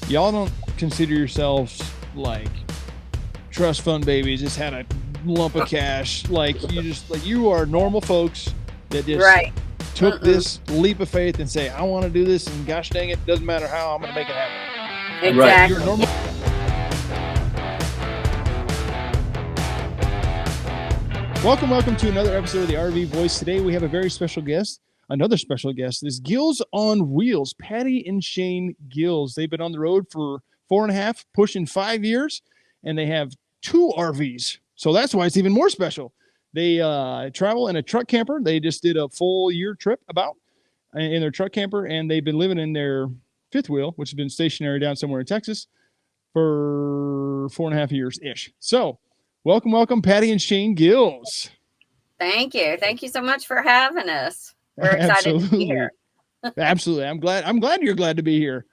y'all don't consider yourselves like trust fund babies. Just had a lump of cash. Like you are normal folks that just took this leap of faith and say, I want to do this, and gosh dang it, doesn't matter how, I'm going to make it happen. Exactly. You're normal. Welcome to another episode of the RV Voice. Today we have a very special guest. Another special guest is Gills On Wheels, Patty and Shane Gills. They've been on the road for 4.5, pushing 5 years, and they have 2 RVs. So that's why it's even more special. They travel in a truck camper. They just did a full year trip in their truck camper, and they've been living in their fifth wheel, which has been stationary down somewhere in Texas for 4.5 years-ish. So welcome, Patty and Shane Gills. Thank you. Thank you so much for having us. We're excited to be here. Absolutely. I'm glad you're glad to be here.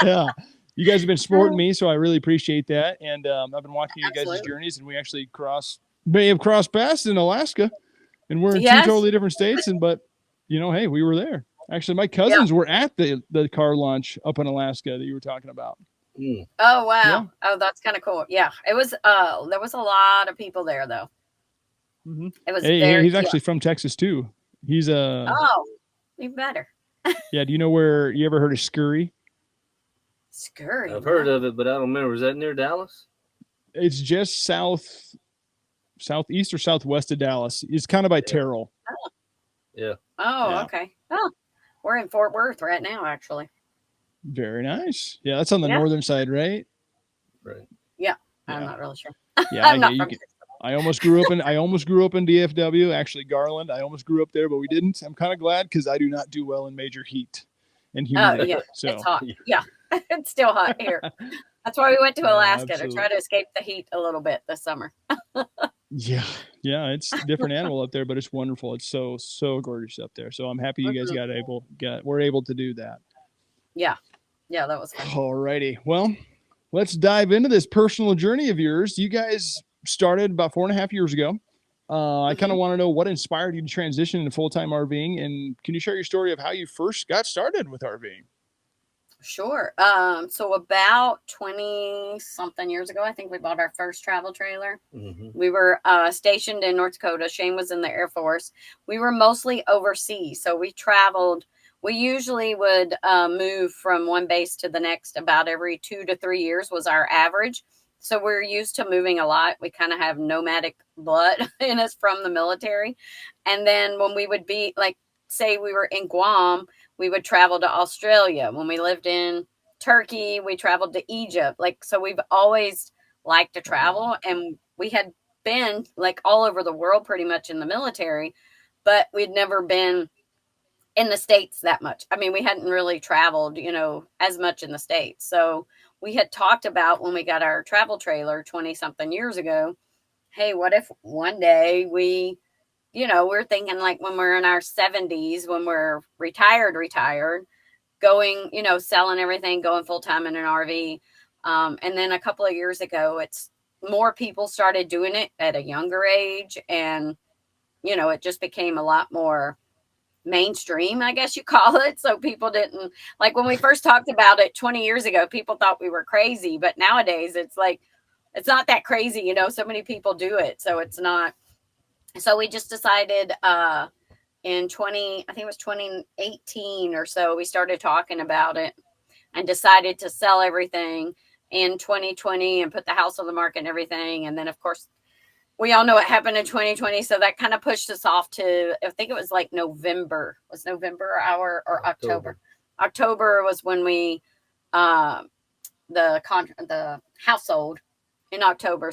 Yeah. You guys have been supporting me, so I really appreciate that. And I've been watching you guys' journeys, and we actually may have crossed paths in Alaska, and we're in 2 totally different states. But hey, we were there. Actually, my cousins were at the car launch up in Alaska that you were talking about. Mm. Oh, wow. Yeah. Oh, that's kind of cool. Yeah. It was, there was a lot of people there though. Mm-hmm. It was he's actually from Texas too. He's even better. Yeah. Do you know where you ever heard of Scurry? Scurry. I've heard of it, but I don't remember. Is that near Dallas? It's just southeast or southwest of Dallas. It's kind of by Terrell. Oh. Yeah. Oh, yeah. Okay. Oh, we're in Fort Worth right now, actually. Very nice. Yeah, that's on the northern side, right? Right. Yeah. I'm not really sure. Yeah, I almost grew up in DFW, actually Garland. I almost grew up there, but we didn't. I'm kind of glad because I do not do well in major heat and humidity. Oh, yeah. So. It's hot. Yeah. It's still hot here. That's why we went to Alaska to try to escape the heat a little bit this summer. Yeah, it's a different animal up there, but it's wonderful. It's so gorgeous up there. So I'm happy you guys were able to do that. Yeah, that was fun. All righty. Well, let's dive into this personal journey of yours. You guys started about 4.5 years ago. I kind of want to know what inspired you to transition into full-time RVing, and can you share your story of how you first got started with RVing? Sure. So about 20-something years ago, I think we bought our first travel trailer. Mm-hmm. We were stationed in North Dakota. Shane was in the Air Force. We were mostly overseas, so we traveled. We usually would move from one base to the next about every 2 to 3 years was our average. So we're used to moving a lot. We kind of have nomadic blood in us from the military. And then when we would be like, say we were in Guam, we would travel to Australia. When we lived in Turkey, we traveled to Egypt. So we've always liked to travel, and we had been like all over the world pretty much in the military, but we'd never been in the States that much. I mean, we hadn't really traveled, as much in the States. So we had talked about when we got our travel trailer 20-something years ago, hey, what if one day we're thinking like when we're in our 70s, when we're retired, going, selling everything, going full time in an RV. And then a couple of years ago, it's more people started doing it at a younger age. And, it just became a lot more mainstream, I guess you call it. So people didn't like when we first talked about it 20 years ago, people thought we were crazy. But nowadays it's like, it's not that crazy. So many people do it. So it's not. So we just decided in 2018 or so, we started talking about it and decided to sell everything in 2020 and put the house on the market and everything. And then, of course, we all know what happened in 2020. So that kind of pushed us off to, I think it was like November. Was November or October? October was when we, the house sold. In October.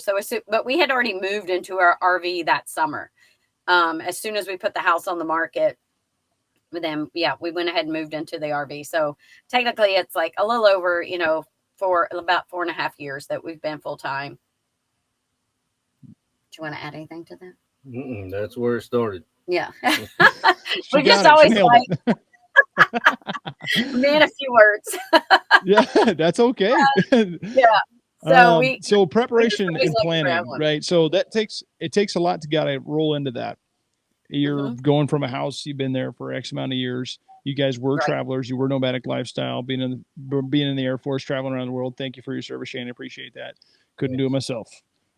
But we had already moved into our RV that summer. As soon as we put the house on the market, then we went ahead and moved into the RV. So technically it's like a little over, for about 4.5 years that we've been full time. Do you want to add anything to that? That's where it started. Yeah. We just always like man, a few words. Yeah, that's okay. Yeah. So preparation and planning, right? So it takes a lot to gotta roll into that. You're going from a house, you've been there for X amount of years. You guys were Right. travelers. You were nomadic lifestyle, being in the Air Force, traveling around the world. Thank you for your service, Shane. I appreciate that. Couldn't do it myself.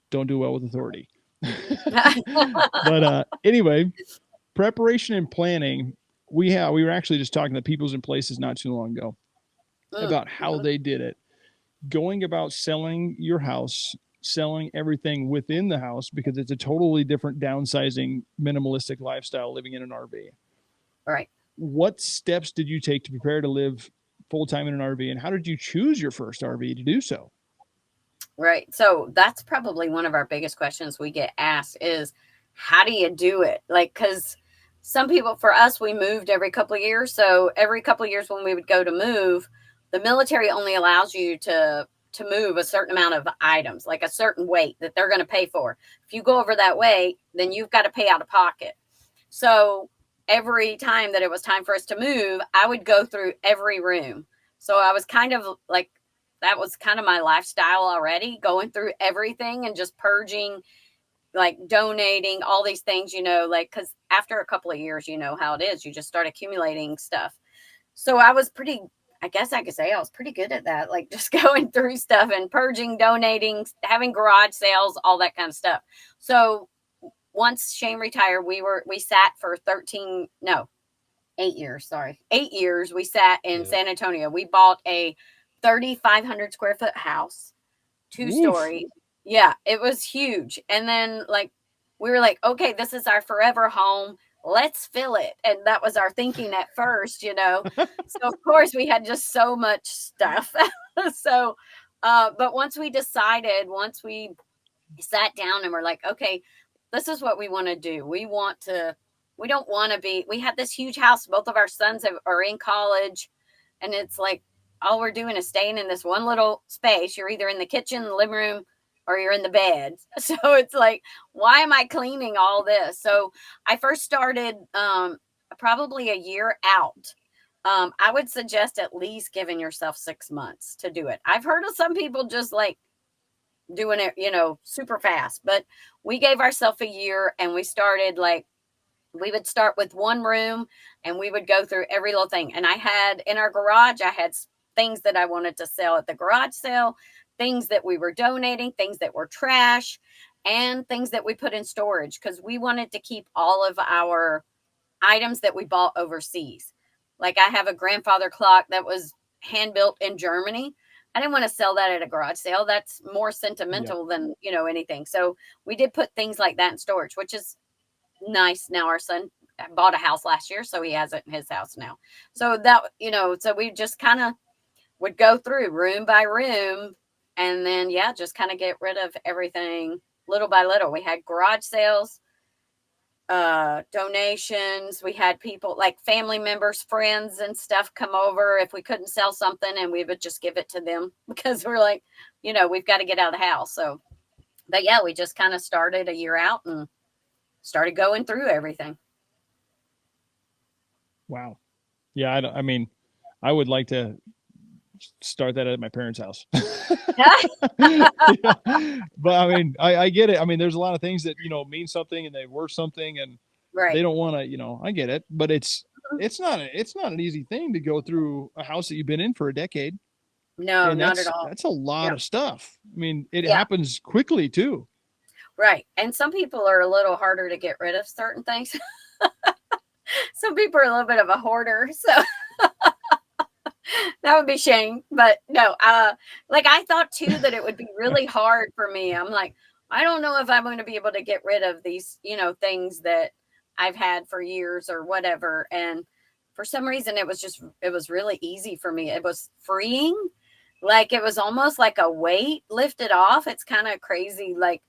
Don't do well with authority. But anyway, preparation and planning. We were actually just talking to Peoples and Places not too long ago about how they did it. Going about selling your house, selling everything within the house, because it's a totally different downsizing, minimalistic lifestyle living in an RV. Right. What steps did you take to prepare to live full time in an RV, and how did you choose your first RV to do so? Right. So that's probably one of our biggest questions we get asked is, how do you do it? Like, because some people, for us, we moved every couple of years. So every couple of years when we would go to move, the military only allows you to move a certain amount of items, like a certain weight that they're going to pay for. If you go over that weight, then you've got to pay out of pocket. So every time that it was time for us to move, I would go through every room. So I was kind of like, that was kind of my lifestyle already, going through everything and just purging, like donating all these things, like, because after a couple of years, you know how it is, you just start accumulating stuff. So I guess I could say I was pretty good at that, like just going through stuff and purging, donating, having garage sales, all that kind of stuff. So once Shane retired, we sat for 8 years. Sorry, 8 years. We sat in San Antonio. We bought a 3,500 square foot house, 2-story. Yeah, it was huge. And then we were like, okay, this is our forever home. Let's fill it. And that was our thinking at first, So of course we had just so much stuff. So, but once we sat down and we're like, okay, this is what we want to do. We don't want to we have this huge house. Both of our sons are in college, and it's like, all we're doing is staying in this one little space. You're either in the kitchen, the living room, or you're in the bed. So it's like, why am I cleaning all this? So I first started probably a year out. I would suggest at least giving yourself 6 months to do it. I've heard of some people just like doing it, super fast, but we gave ourselves a year, and we started we would start with one room and we would go through every little thing. And in our garage, I had things that I wanted to sell at the garage sale, things that we were donating, things that were trash, and things that we put in storage, because we wanted to keep all of our items that we bought overseas. Like I have a grandfather clock that was hand built in Germany. I didn't want to sell that at a garage sale. That's more sentimental than, anything. So we did put things like that in storage, which is nice. Now our son bought a house last year, so he has it in his house now. So that, so we just kind of would go through room by room, and then, just kind of get rid of everything little by little. We had garage sales, donations. We had people like family members, friends and stuff come over if we couldn't sell something, and we would just give it to them because we're like, we've got to get out of the house. So, but we just kind of started a year out and started going through everything. Wow. Yeah. I would like to start that at my parents' house. Yeah. But I get it. There's a lot of things that, mean something and they worth something, and they don't want to, I get it, but it's not an easy thing to go through a house that you've been in for a decade. No, not at all. That's a lot of stuff. It happens quickly too. Right. And some people are a little harder to get rid of certain things. Some people are a little bit of a hoarder. So that would be Shane. But no, I thought too that it would be really hard for me. I'm like, I don't know if I'm going to be able to get rid of these, things that I've had for years or whatever. And for some reason, it was really easy for me. It was freeing. Like it was almost like a weight lifted off. It's kind of crazy. Like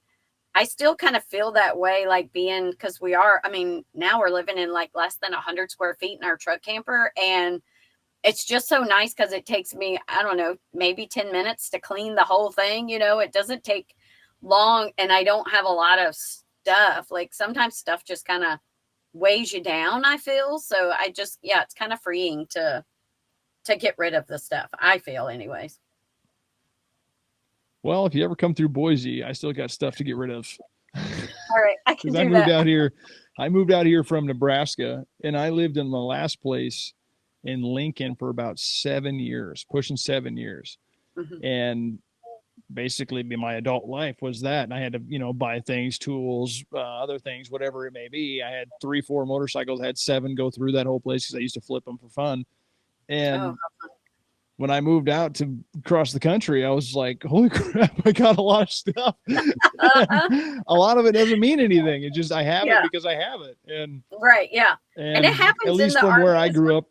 I still kind of feel that way, like because now we're living in like less than 100 square feet in our truck camper. And it's just so nice because it takes me, I don't know, maybe 10 minutes to clean the whole thing. It doesn't take long, and I don't have a lot of stuff. Like sometimes stuff just kind of weighs you down, I feel. So it's kind of freeing to get rid of the stuff, I feel anyways. Well, if you ever come through Boise, I still got stuff to get rid of. All right, I can do I moved out here from Nebraska, and I lived in the last place in Lincoln for about 7 years, pushing 7 years. Mm-hmm. And basically my adult life was that. And I had to, buy things, tools, other things, whatever it may be. I had 3-4 motorcycles, I had 7 go through that whole place because I used to flip them for fun. And when I moved out to across the country, I was like, holy crap, I got a lot of stuff. A lot of it doesn't mean anything. It's just, I have it because I have it. And right. Yeah. And it happens at least in the from RV where I grew up.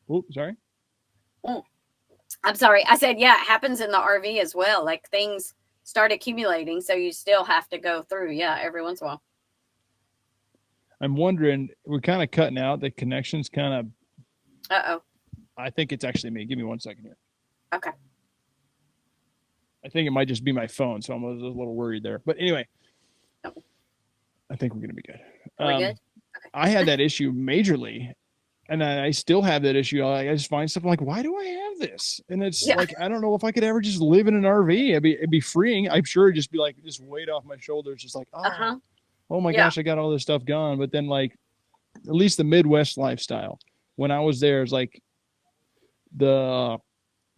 Oh, sorry. I'm sorry. I said, yeah, it happens in the RV as well. Like things start accumulating. So you still have to go through. Yeah. Every once in a while. I'm wondering, we're kind of cutting out. The connection's kind of. Uh-oh. I think it's actually me. Give me 1 second here. Okay. I think it might just be my phone. So I'm a little worried there. But anyway, I think we're going to be good. Are we good? Okay. I had that issue majorly. And I still have that issue. I just find stuff, I'm like, why do I have this? And it's like, I don't know if I could ever just live in an RV. It'd be freeing. I'm sure it'd just be like this weight off my shoulders. Just like, oh my gosh, I got all this stuff gone. But then like, at least the Midwest lifestyle, when I was there, it's like the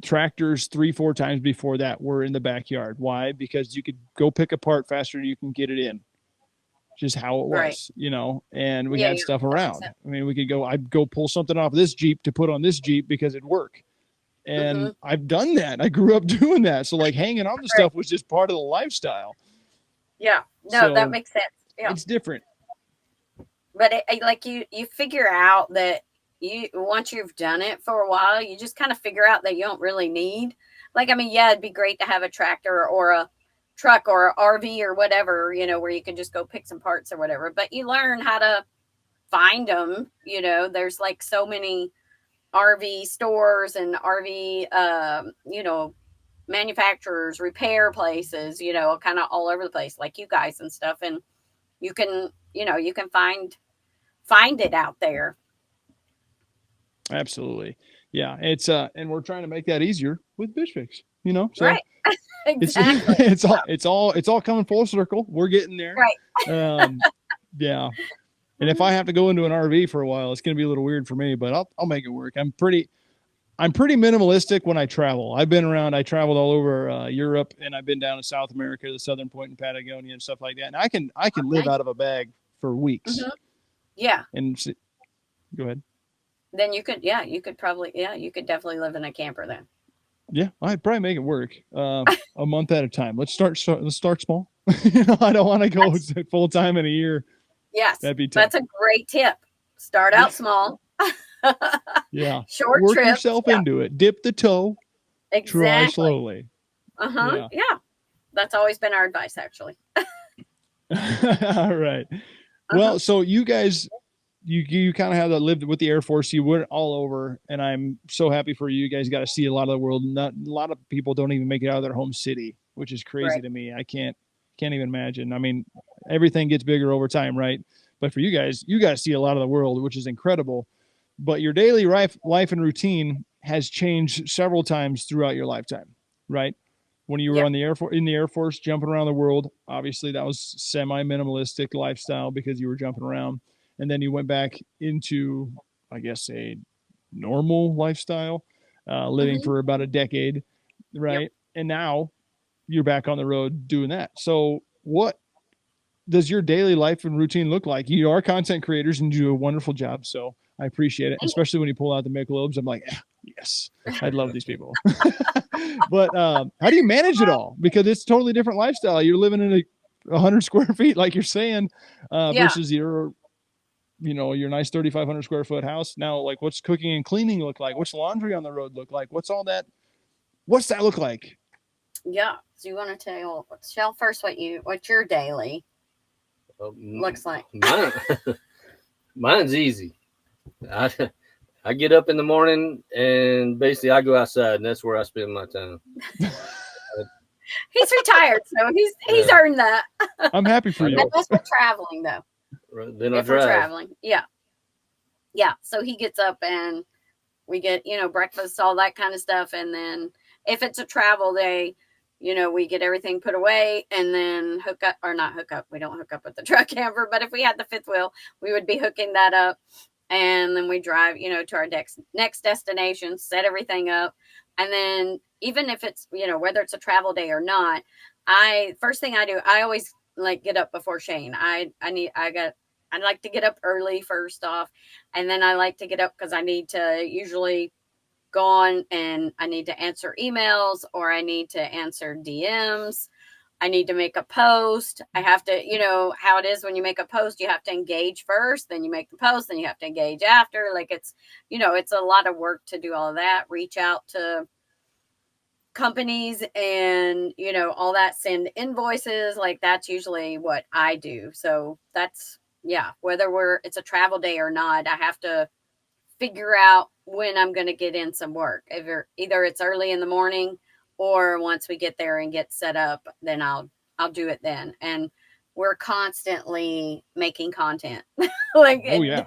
tractors 3-4 times before that were in the backyard. Why? Because you could go pick a part faster than you can get it in. Just how it was, and we had stuff around. I mean, I'd go pull something off this Jeep to put on this Jeep because it'd work. And I've done that. I grew up doing that. So like hanging on to stuff was just part of the lifestyle. Yeah. No, that makes sense. Yeah. It's different. But you figure out that once you've done it for a while, you just kind of figure out that you don't really need, it'd be great to have a tractor or a truck or a RV or whatever, where you can just go pick some parts or whatever, but you learn how to find them. There's like so many RV stores and RV, manufacturers, repair places, kind of all over the place, like you guys and stuff. And you can find it out there. Absolutely. Yeah. It's, and we're trying to make that easier with Bitch Fix, so. Right. Exactly. It's all coming full circle. We're getting there. Right. Yeah. And if I have to go into an RV for a while, it's going to be a little weird for me, but I'll make it work. I'm pretty minimalistic when I travel. I traveled all over Europe, and I've been down to South America, the southern point in Patagonia and stuff like that. And I can live out of a bag for weeks. Mm-hmm. Yeah. And go ahead. Then you could definitely live in a camper then. Yeah, I'd probably make it work a month at a time. Let's start small. I don't want to go full time in a year. Yes, that'd be tough. That's a great tip. Start out small. Yeah, short work trips. yourself into it. Dip the toe. Exactly. Try slowly. Yeah, that's always been our advice, actually. All right. Well, so you guys. You kind of have that lived with the Air Force. You went all over, and I'm so happy for you. You guys got to see a lot of the world. Not a lot of people don't even make it out of their home city, which is crazy to me. I can't even imagine. I mean, everything gets bigger over time, right? But for you guys see a lot of the world, which is incredible. But your daily life and routine has changed several times throughout your lifetime, right? When you were in the Air Force, jumping around the world, obviously that was semi-minimalistic lifestyle because you were jumping around. And then you went back into, I guess, a normal lifestyle, living for about a decade, right? Yep. And now you're back on the road doing that. So what does your daily life and routine look like? You are content creators and you do a wonderful job. So I appreciate it, especially when you pull out the Michelobes. I'm like, yes, I love these people. But how do you manage it all? Because it's a totally different lifestyle. You're living in a 100 square feet, like you're saying, versus your nice 3,500 square foot house. Now, like, what's cooking and cleaning look like? What's laundry on the road look like? What's all that? What's that look like? Yeah. So you want to tell first what your daily looks like? Mine's easy. I get up in the morning and basically I go outside, and that's where I spend my time. He's retired, so he's earned that. I'm happy for you. Unless we're traveling, though. Then if we're traveling, yeah. So he gets up and we get breakfast, all that kind of stuff, and then if it's a travel day, we get everything put away and then hook up. We don't hook up with the truck camper, but if we had the fifth wheel, we would be hooking that up and then we drive, to our next destination, set everything up. And then even if it's, whether it's a travel day or not, first thing I do, I always like get up before Shane. I like to get up early first off. And then I like to get up because I need to usually go on and I need to answer emails, or I need to answer DMs. I need to make a post. I have to, how it is when you make a post, you have to engage first, then you make the post, then you have to engage after. Like it's a lot of work to do all of that, reach out to companies and, all that, send invoices. Like that's usually what I do. So that's, whether it's a travel day or not, I have to figure out when I'm going to get in some work. Either it's early in the morning, or once we get there and get set up, then I'll do it then. And we're constantly making content. Yeah.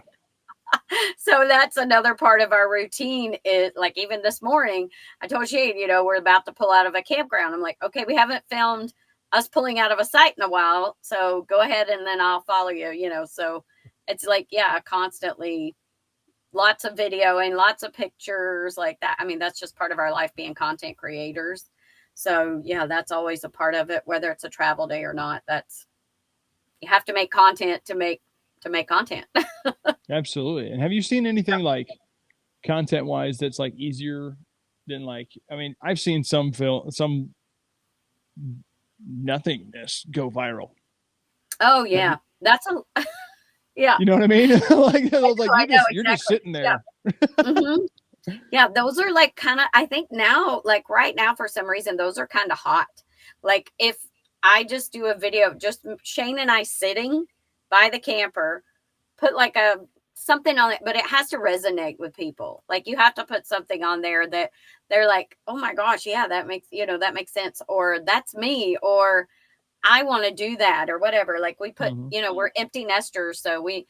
So that's another part of our routine. Is like, even this morning, I told Shane, we're about to pull out of a campground. I'm like, okay, we haven't filmed us pulling out of a site in a while, so go ahead and then I'll follow you. So it's like, constantly lots of video and lots of pictures like that. I mean, that's just part of our life being content creators. So that's always a part of it, whether it's a travel day or not. You have to make content to make content. Absolutely. And have you seen anything like content wise that's like easier than I've seen some nothingness go viral. Oh yeah. Yeah. You know what I mean? You're just sitting there. Yeah. Mm-hmm. Yeah, those are like kind of, I think now, like right now, for some reason, those are kind of hot. Like if I just do a video of just Shane and I sitting by the camper, put like something on it, but it has to resonate with people. Like you have to put something on there that they're like, oh my gosh, yeah, that makes sense. Or that's me, or I want to do that, or whatever. Like we put, we're empty nesters. So we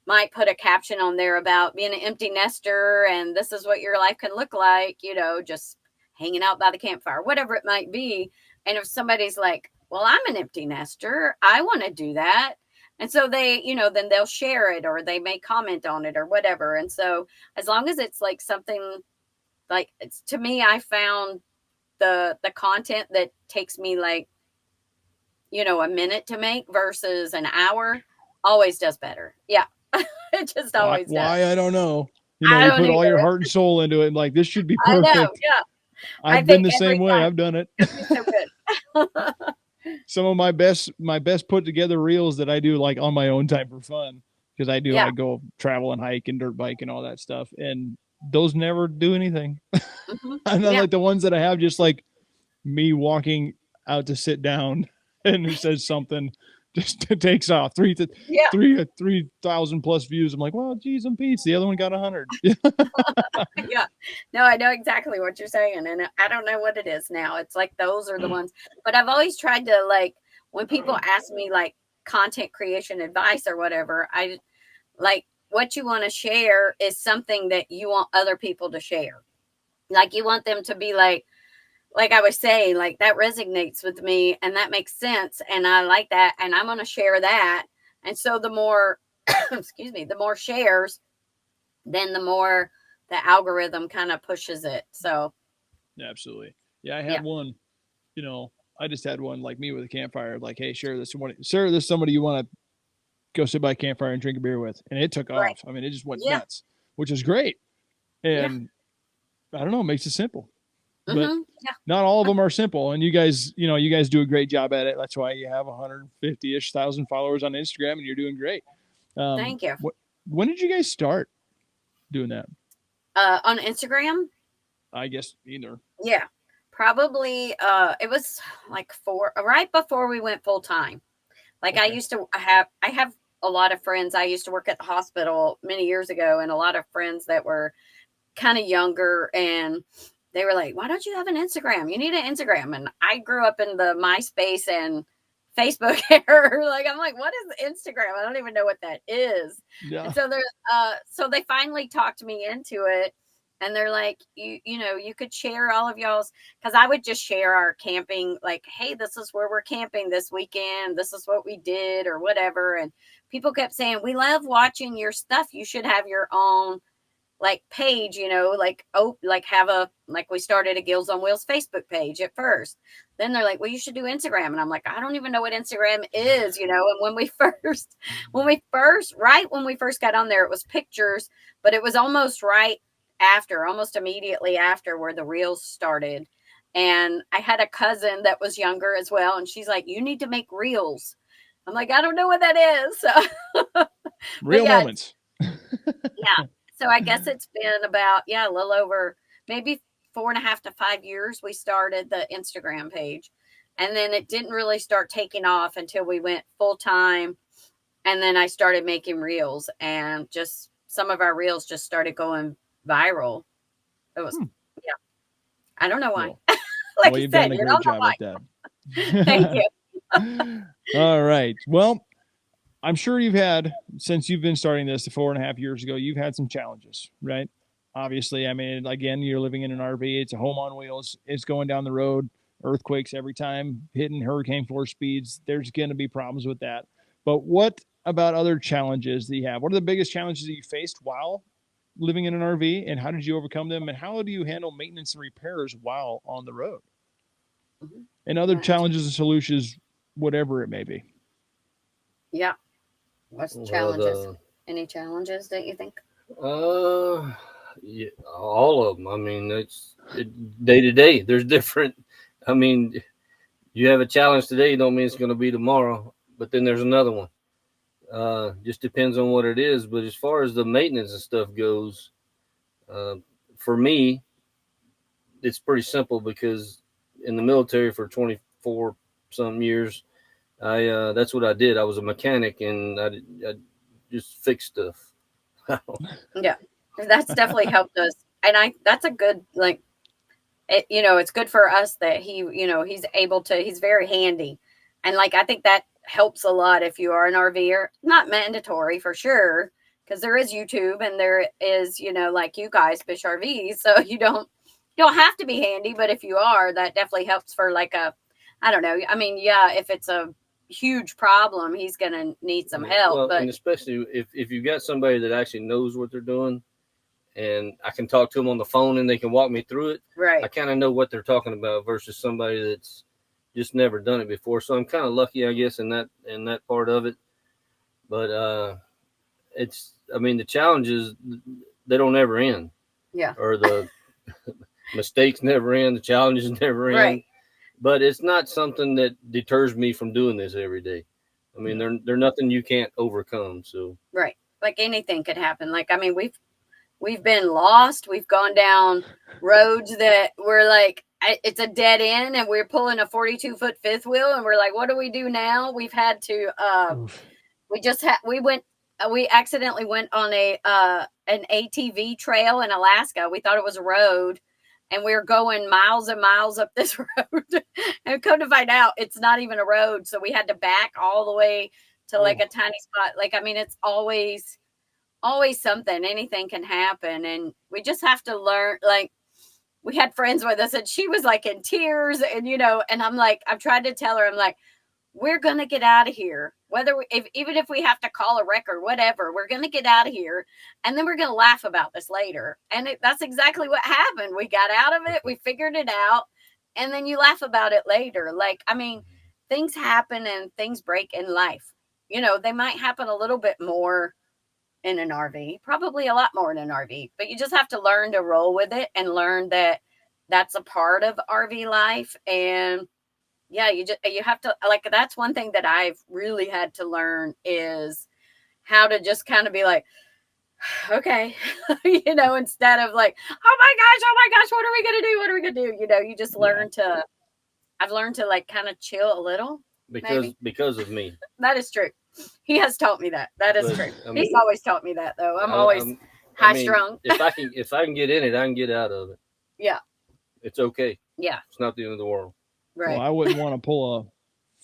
might put a caption on there about being an empty nester, and this is what your life can look like, just hanging out by the campfire, whatever it might be. And if somebody's like, well, I'm an empty nester, I want to do that. And so they, then they'll share it, or they may comment on it, or whatever. And so as long as it's like something like, to me, I found the content that takes me like, a minute to make versus an hour always does better. Yeah. It just always does. Why? I don't know. You put all your heart and soul into it. And like, this should be perfect. I know, yeah. I've been the same way. I've done it. So good. Some of my best put together reels that I do like on my own time for fun. Because I go travel and hike and dirt bike and all that stuff. And those never do anything. Mm-hmm. And then like the ones that I have just like me walking out to sit down and it says something, just takes off 3,000 plus views. I'm like, well, geez, and Pete's, the other one got 100. Yeah. No, I know exactly what you're saying. And I don't know what it is now. It's like, those are the ones, but I've always tried to, like, when people ask me like content creation advice or whatever, I like, what you want to share is something that you want other people to share. Like you want them to be like I was saying, like that resonates with me and that makes sense. And I like that. And I'm going to share that. And so the more, the more shares, then the more the algorithm kind of pushes it. So. Absolutely. Yeah. I had one, I just had one like me with a campfire, like, hey, share this somebody you want to go sit by a campfire and drink a beer with. And it took off. I mean, it just went nuts, which is great. And I don't know, it makes it simple. But not all of them are simple. And you guys do a great job at it. That's why you have 150-ish thousand followers on Instagram and you're doing great. Thank you. When did you guys start doing that? On Instagram? I guess either. Yeah, probably. It was like right before we went full time. Like I have a lot of friends. I used to work at the hospital many years ago, and a lot of friends that were kind of younger, and they were like, why don't you have an Instagram? You need an Instagram. And I grew up in the MySpace and Facebook era. Like, I'm like, what is Instagram? I don't even know what that is. Yeah. And so so they finally talked me into it. And they're like, you could share all of y'all's, because I would just share our camping, like, hey, this is where we're camping this weekend. This is what we did or whatever. And people kept saying, we love watching your stuff. You should have your own like page, like, we started a Gills on Wheels Facebook page at first. Then they're like, well, you should do Instagram. And I'm like, I don't even know what Instagram is, and when we first got on there, it was pictures, but it was almost immediately after where the reels started. And I had a cousin that was younger as well. And she's like, you need to make reels. I'm like, I don't know what that is. So, real moments. Yeah. So I guess it's been about, a little over maybe 4.5 to 5 years. We started the Instagram page, and then it didn't really start taking off until we went full time. And then I started making reels, and just some of our reels just started going viral. It was, I don't know why. Well, like well, you you've said, done a great job at that. Thank you. All right. Well, I'm sure since you've been starting this 4.5 years ago, you've had some challenges, right? Obviously, I mean, again, you're living in an RV. It's a home on wheels. It's going down the road, earthquakes every time, hitting hurricane force speeds. There's going to be problems with that. But what about other challenges that you have? What are the biggest challenges that you faced while living in an RV, and how did you overcome them? And how do you handle maintenance and repairs while on the road? Mm-hmm. And other challenges and solutions, whatever it may be. Yeah. What's the challenges? Any challenges that you think? Yeah, all of them. I mean, it's day to day. There's different. I mean, you have a challenge today, don't mean it's going to be tomorrow. But then there's another one. Just depends on what it is. But as far as the maintenance and stuff goes, for me, it's pretty simple because in the military for 24 some years, that's what I did. I was a mechanic, and I just fixed stuff. Yeah, that's definitely helped us. And that's a good, like, it's good for us that he's very handy. And like, I think that helps a lot if you are an RVer. Not mandatory for sure, because there is YouTube and there is, like you guys fish RVs. So you don't have to be handy, but if you are, that definitely helps for like I don't know. I mean, yeah, if it's a huge problem, he's going to need some help. Well, but and especially if you've got somebody that actually knows what they're doing, and I can talk to them on the phone and they can walk me through it. Right. I kind of know what they're talking about versus somebody that's just never done it before. So I'm kind of lucky, I guess, in that part of it. But the challenges, they don't ever end. Yeah. Or the mistakes never end. The challenges never end. Right. But it's not something that deters me from doing this every day. I mean, they're nothing you can't overcome. So right, like anything could happen. Like, I mean, we've been lost. We've gone down roads that were like it's a dead end, and we're pulling a 42-foot fifth wheel, and we're like, what do we do now? We've had to. We accidentally went on an ATV trail in Alaska. We thought it was a road. And we were going miles and miles up this road, and come to find out it's not even a road. So we had to back all the way to like a tiny spot. Like, I mean, it's always something. Anything can happen, and we just have to learn. Like, we had friends with us, and she was like in tears, and and I'm like, I've tried to tell her, I'm like, we're gonna get out of here. Even if we have to call a wreck or whatever, we're gonna get out of here, and then we're gonna laugh about this later. And that's exactly what happened. We got out of it, we figured it out, and then you laugh about it later. Like, I mean, things happen and things break in life. They might happen a little bit more in an RV, probably a lot more in an RV, but you just have to learn to roll with it and learn that that's a part of RV life. And yeah, you have to, like, that's one thing that I've really had to learn is how to just kind of be like, okay, instead of like, oh my gosh, what are we going to do? You just learn I've learned to like kind of chill a little. Because of me. That is true. He has taught me that. That is true. He's always taught me that though. I'm always high strung. if I can get in it, I can get out of it. Yeah. It's okay. Yeah. It's not the end of the world. Right. Well, I wouldn't want to pull a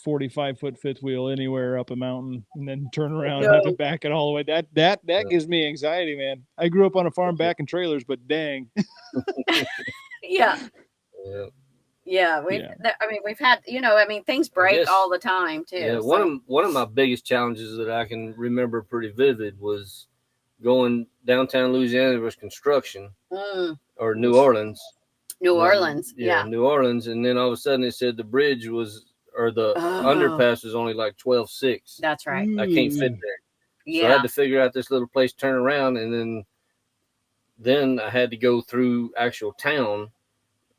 45-foot fifth wheel anywhere up a mountain and then turn around and have to back it all the way. That gives me anxiety, man. I grew up on a farm back in trailers, but dang. Yeah. Yeah, we've had, things break all the time too. Yeah, one of my biggest challenges that I can remember pretty vivid was going downtown Louisiana. There was construction, or New Orleans. New Orleans. New Orleans, and then all of a sudden it said the bridge was, or the underpass was only like 12.6. That's right. I can't fit there. Yeah. So I had to figure out this little place, turn around, and then I had to go through actual town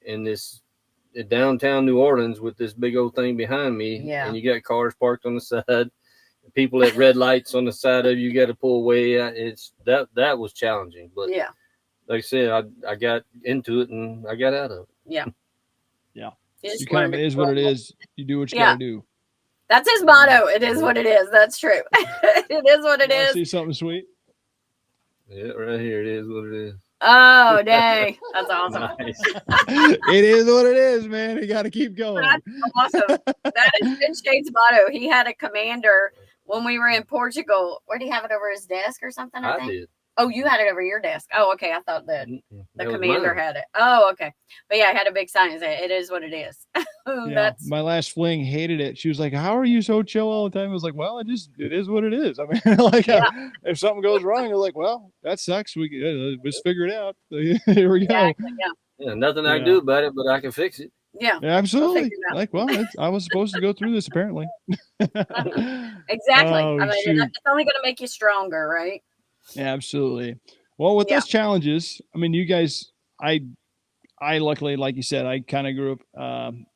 in this downtown New Orleans with this big old thing behind me. Yeah. And you got cars parked on the side, people at red lights on the side of you got to pull away. That was challenging, but yeah, like I said, I got into it and I got out of it. Yeah. Yeah. You kind of is what it is. You do what you gotta do. That's his motto. It is what it is. That's true. It is what it is. See something sweet? Yeah, right here. It is what it is. Oh, dang. That's awesome. Nice. It is what it is, man. You got to keep going. That's awesome. That is Ben Shade's motto. He had a commander when we were in Portugal. Where did he have it, over his desk or something? I think. Did. Oh, you had it over your desk. Oh, okay. I thought that the commander had it. Oh, okay. But yeah, I had a big sign that said, "It is what it is." That's my last fling hated it. She was like, "How are you so chill all the time?" I was like, "Well, it is what it is." I mean, if something goes wrong, you're like, "Well, that sucks. We just figure it out." Here we go. Exactly, yeah, nothing I can do about it, but I can fix it. Yeah, absolutely. Like, well, I was supposed to go through this apparently. Exactly. Oh, I mean, it's only going to make you stronger, right? Yeah, absolutely. Well, with those challenges, I mean, you guys, I luckily, like you said, I kind of grew up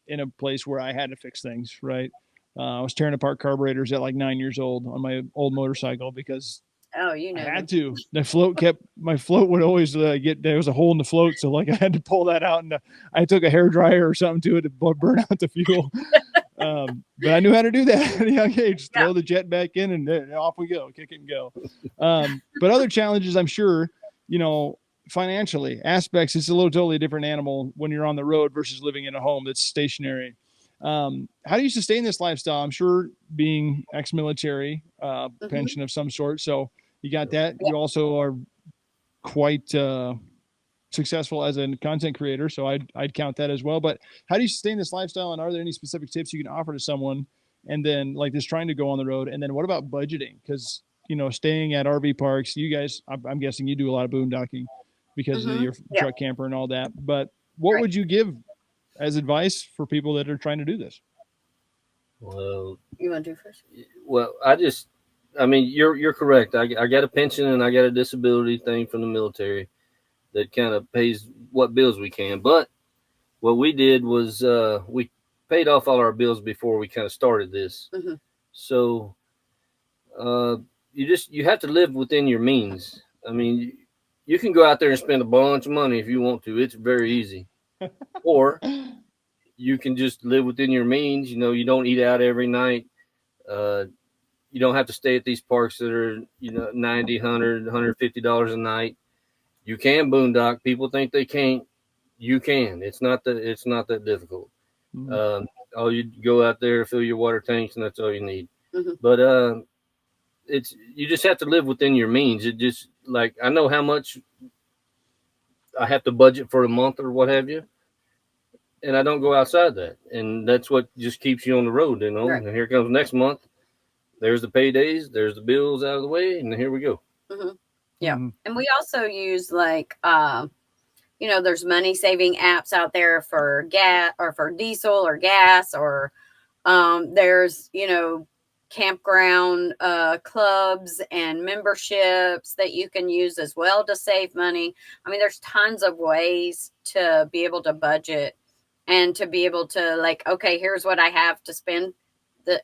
in a place where I had to fix things, right? I was tearing apart carburetors at like 9 years old on my old motorcycle because I had to. My float would always there was a hole in the float. So like I had to pull that out, and I took a hairdryer or something to it to burn out the fuel. But I knew how to do that at a young age. Throw the jet back in and off we go, kick it and go. But other challenges, I'm sure, financially aspects, it's a totally different animal when you're on the road versus living in a home that's stationary. How do you sustain this lifestyle? I'm sure being ex-military, pension of some sort. So you got that. You also are quite successful as a content creator. So I'd count that as well. But how do you sustain this lifestyle? And are there any specific tips you can offer to someone? And then like just trying to go on the road. And then what about budgeting? Because, staying at RV parks, you guys, I'm guessing you do a lot of boondocking because of your truck camper and all that. But what would you give as advice for people that are trying to do this? Well, you want to do first? Well, you're correct. I got a pension and I got a disability thing from the military that kind of pays what bills we can. But what we did was we paid off all our bills before we kind of started this. Mm-hmm. So you have to live within your means. I mean, you can go out there and spend a bunch of money if you want to. It's very easy. Or you can just live within your means. You don't eat out every night. You don't have to stay at these parks that are, $90, $100, $150 a night. You can boondock. People think they can't. You can. It's not that difficult. Mm-hmm. All you go out there, fill your water tanks, and that's all you need. Mm-hmm. But you just have to live within your means. It just, like, I know how much I have to budget for a month or what have you, and I don't go outside that. And that's what just keeps you on the road, Right. And here comes next month. There's the paydays, there's the bills out of the way, and here we go. Mm-hmm. Yeah. Mm-hmm. And we also use there's money saving apps out there for gas or for diesel or gas, or there's, campground clubs and memberships that you can use as well to save money. I mean, there's tons of ways to be able to budget and to be able to, like, okay, here's what I have to spend.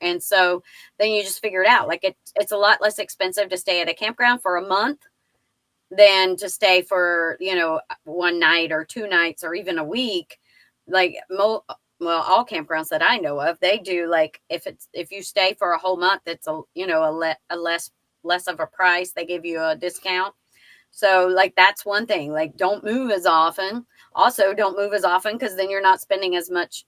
And so then you just figure it out. Like it's a lot less expensive to stay at a campground for a month than to stay for, one night or 2 nights or even a week. Like all campgrounds that I know of, they do, like, if you stay for a whole month, it's a less of a price. They give you a discount. So like, that's one thing. Like, don't move as often. Also, don't move as often because then you're not spending as much,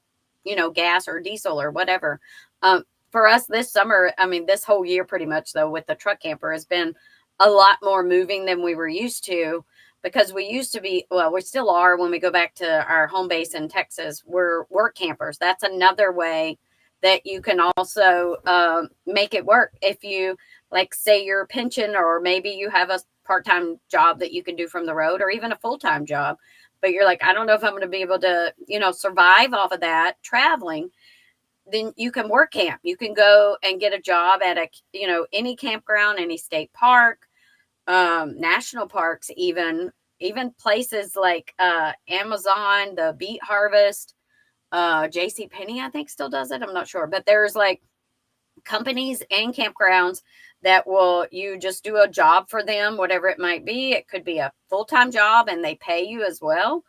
gas or diesel or whatever. For us this summer, I mean, this whole year pretty much though, with the truck camper has been a lot more moving than we were used to, because we used to be, well, we still are when we go back to our home base in Texas, we're work campers. That's another way that you can also make it work. If you, like, say you're a pension, or maybe you have a part-time job that you can do from the road, or even a full-time job, but you're like, I don't know if I'm going to be able to, survive off of that traveling, then you can work camp. You can go and get a job at any campground, any state park, national parks, even places like Amazon, the Beet Harvest, JC Penney, I think still does it. I'm not sure, but there's like companies and campgrounds that you just do a job for them, whatever it might be. It could be a full-time job and they pay you as well,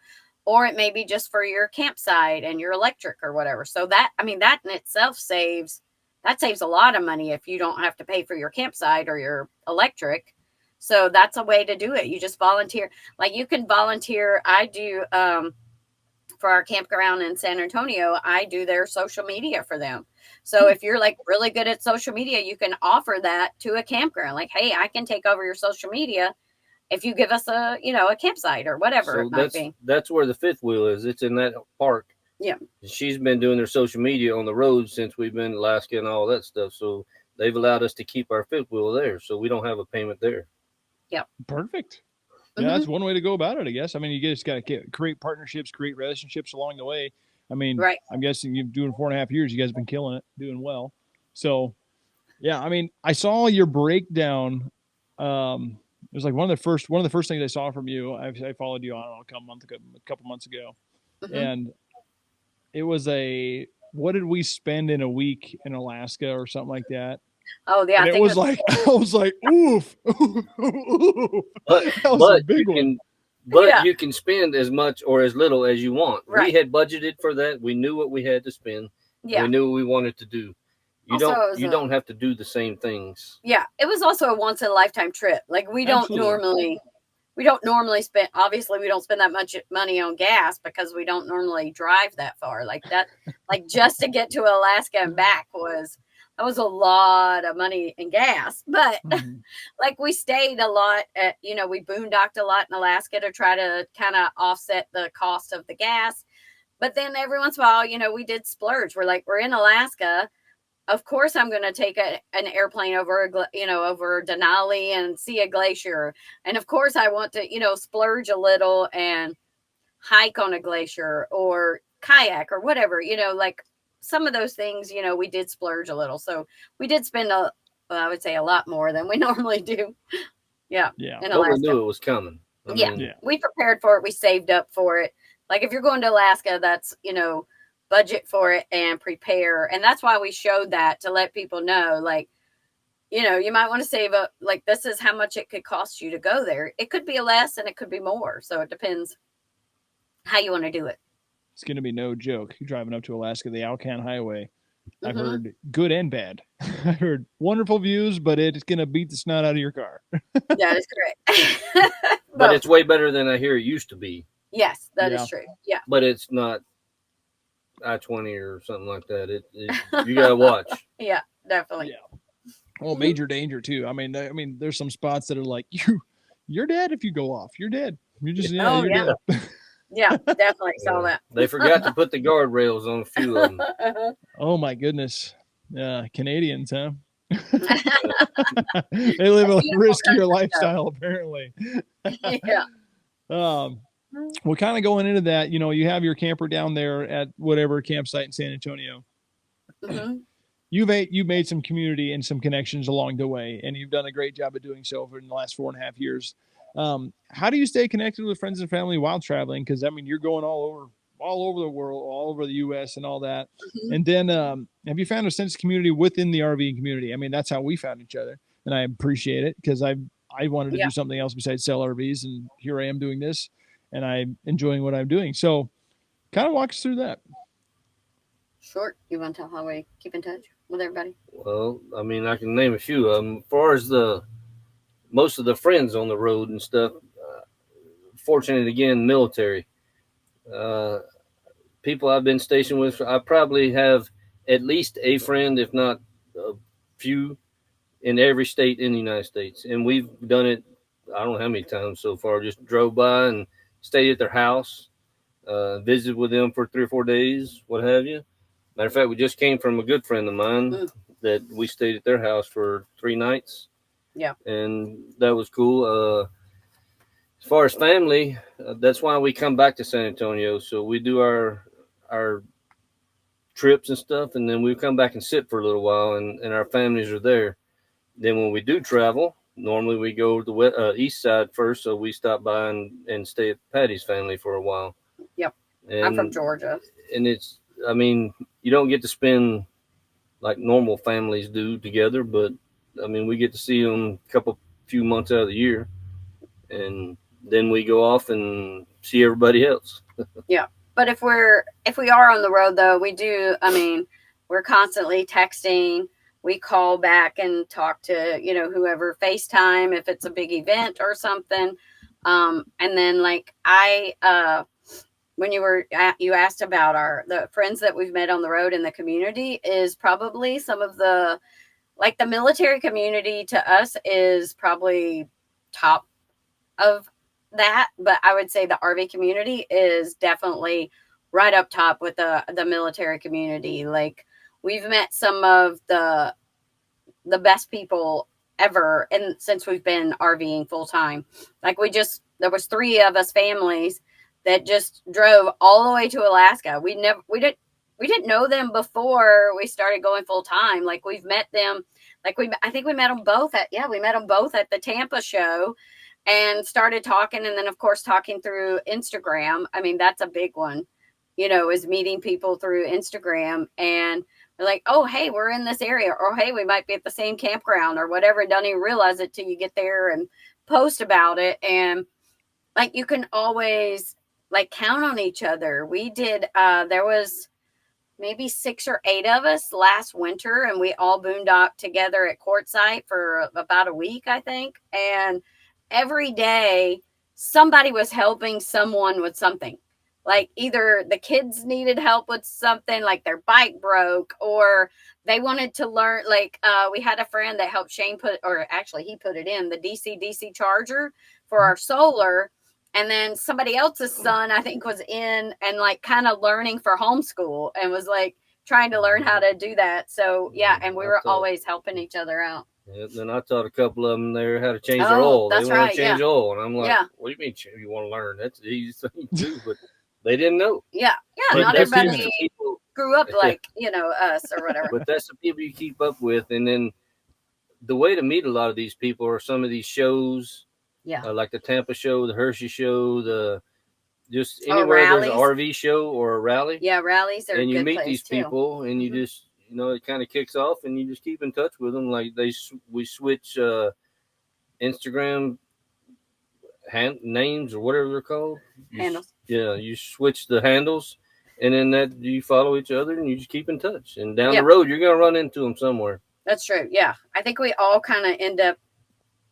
or it may be just for your campsite and your electric or whatever. So that in itself saves a lot of money if you don't have to pay for your campsite or your electric. So that's a way to do it. You just volunteer. Like, you can volunteer. I do, for our campground in San Antonio, I do their social media for them. So if you're like really good at social media, you can offer that to a campground. Like, hey, I can take over your social media if you give us a campsite or whatever it might be. That's where the fifth wheel is. It's in that park. Yeah. She's been doing their social media on the road since we've been in Alaska and all that stuff. So they've allowed us to keep our fifth wheel there. So we don't have a payment there. Yeah. Perfect. Yeah, that's one way to go about it, I guess. I mean, you just got to create partnerships, create relationships along the way. I mean, right. I'm guessing you're doing 4.5 years. You guys have been killing it, doing well. So, yeah, I mean, I saw your breakdown. It was like one of the first things I saw from you. I followed you on, I don't know, a couple months ago, and it was what did we spend in a week in Alaska or something like that? Oh yeah, I was like, oof. But that was a big one. You can spend as much or as little as you want. Right. We had budgeted for that. We knew what we had to spend. Yeah. We knew what we wanted to do. You don't have to do the same things. Yeah, it was also a once in a lifetime trip. Like, we don't normally spend. Obviously, we don't spend that much money on gas because we don't normally drive that far. Like that, like just to get to Alaska and back was a lot of money in gas. But like, we stayed a lot at, we boondocked a lot in Alaska to try to kind of offset the cost of the gas. But then every once in a while, we did splurge. We're in Alaska. Of course, I'm going to take an airplane over Denali and see a glacier. And of course, I want to, splurge a little and hike on a glacier or kayak or whatever, like some of those things, we did splurge a little. So we did spend I would say a lot more than we normally do. Yeah. Yeah. But we knew it was coming. We prepared for it. We saved up for it. Like, if you're going to Alaska, that's, budget for it and prepare. And that's why we showed that, to let people know, like, you might want to save up, like, this is how much it could cost you to go there. It could be less and it could be more. So it depends how you want to do it. It's going to be no joke. You're driving up to Alaska, the Alcan Highway. I've heard good and bad. I heard wonderful views, but it's going to beat the snot out of your car. That is correct. But it's way better than I hear it used to be. Yes, that is true. Yeah. But it's not I-20 or something like that. You got to watch. Yeah, definitely. Yeah. Well, major danger too. I mean, there's some spots that are like, you're dead if you go off. You're dead. You're just you're dead. Yeah, definitely saw that. They forgot to put the guardrails on a few of them. Oh my goodness. Canadians, huh? They live a riskier lifestyle, apparently. Yeah. Well, kind of going into that, you have your camper down there at whatever campsite in San Antonio. You've made some community and some connections along the way, and you've done a great job of doing so over the last 4.5 years. How do you stay connected with friends and family while traveling? Because you're going all over the world, all over the U.S. and all that. And then, have you found a sense of community within the RVing community? I mean, that's how we found each other, and I appreciate it, because I wanted to do something else besides sell RVs, and here I am doing this, and I'm enjoying what I'm doing. So, kind of walk us through that. Sure. You want to tell how we keep in touch with everybody? Well, I mean, I can name a few of them. As far as most of the friends on the road and stuff, fortunate again, military. People I've been stationed with, I probably have at least a friend, if not a few, in every state in the United States. And we've done it, I don't know how many times so far, just drove by and stayed at their house, visited with them for 3 or 4 days, what have you. Matter of fact, we just came from a good friend of mine that we stayed at their house for 3 nights. Yeah. And that was cool. As far as family, that's why we come back to San Antonio. So we do our trips and stuff, and then we come back and sit for a little while, and our families are there. Then when we do travel, normally we go to the east side first, so we stop by and stay at Patty's family for a while. Yep. And, I'm from Georgia. And it's, I mean, you don't get to spend like normal families do together, but I mean, we get to see them few months out of the year, and then we go off and see everybody else. Yeah. But if we are on the road though, we do, I mean, we're constantly texting. We call back and talk to, whoever, FaceTime if it's a big event or something. And then like when you asked about the friends that we've met on the road in the community, is probably some of the military community to us is probably top of that, but I would say the RV community is definitely right up top with the military community. Like, we've met some of the best people ever, and since we've been RVing full time. Like, there was 3 of us families that just drove all the way to Alaska. We didn't know them before we started going full time. Like, we've met them, I think we met them both at the Tampa show, and started talking. And then of course, talking through Instagram. I mean, that's a big one, is meeting people through Instagram, and they're like, oh, hey, we're in this area, or hey, we might be at the same campground or whatever. Don't even realize it till you get there and post about it. And like, you can always count on each other. We did, there was maybe 6 or 8 of us last winter, and we all boondocked together at Quartzsite for about a week, I think. And every day somebody was helping someone with something. Like, either the kids needed help with something, like their bike broke, or they wanted to learn. Like, we had a friend that helped Shane he put it in the DC charger for our solar. And then somebody else's son, I think, was in and kind of learning for homeschool, and was trying to learn how to do that. So yeah, and we were always helping each other out. Yeah, then I taught a couple of them there how to change their oil. They want to change oil, and I'm like, what do you mean you want to learn? That's the easiest thing to do, but they didn't know. Yeah, but not everybody grew up like us or whatever. But that's the people you keep up with, and then the way to meet a lot of these people are some of these shows. Yeah, like the Tampa show, the Hershey show, just anywhere there's an RV show or a rally. Yeah, rallies are a good place. And you meet these people, and you just, it kind of kicks off, and you just keep in touch with them. Like, we switch Instagram names or whatever they're called. Handles. Yeah, you switch the handles, and then you follow each other, and you just keep in touch. And down the road, you're going to run into them somewhere. That's true. Yeah, I think we all kind of end up.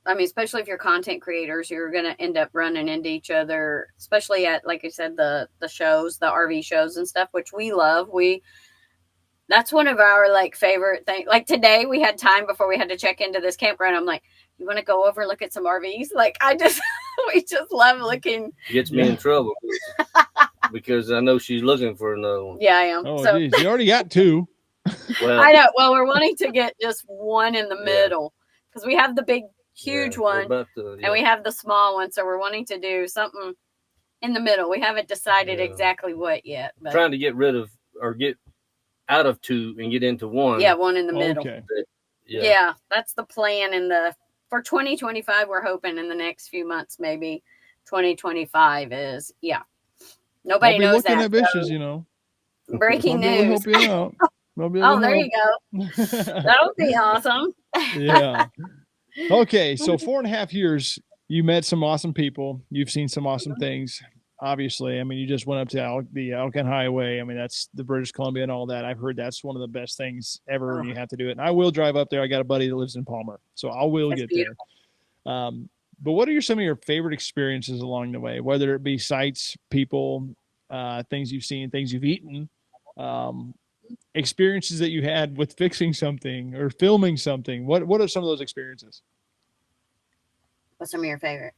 I mean, especially if you're content creators, you're going to end up running into each other, especially at, like I said, the shows, the RV shows and stuff, which we love. That's one of our favorite things. Like, today we had time before we had to check into this campground. I'm like, you want to go over and look at some RVs? We just love looking. Gets me in trouble because I know she's looking for another one. Yeah, I am. Oh, geez. You already got 2. Well, I know. Well, we're wanting to get just one in the middle, because we have the huge one, and we have the small one, so we're wanting to do something in the middle. We haven't decided exactly what yet, but trying to get rid of or get out of 2 and get into 1. Yeah, one in the middle. Okay. Yeah, that's the plan. For 2025, we're hoping in the next few months, maybe 2025 is nobody knows that. Ambitious, Breaking news. Help you out. Oh, there you go. That'll be awesome. Yeah. Okay, so 4.5 years, you met some awesome people. You've seen some awesome things. Obviously, I mean, you just went up to the Alcan Highway. I mean, that's the British Columbia and all that. I've heard that's one of the best things ever, and you have to do it. And I will drive up there. I got a buddy that lives in Palmer, so I will get there. But what are some of your favorite experiences along the way, whether it be sights, people, things you've seen, things you've eaten? experiences that you had with fixing something or filming something. What are some of those experiences? What's some of your favorite?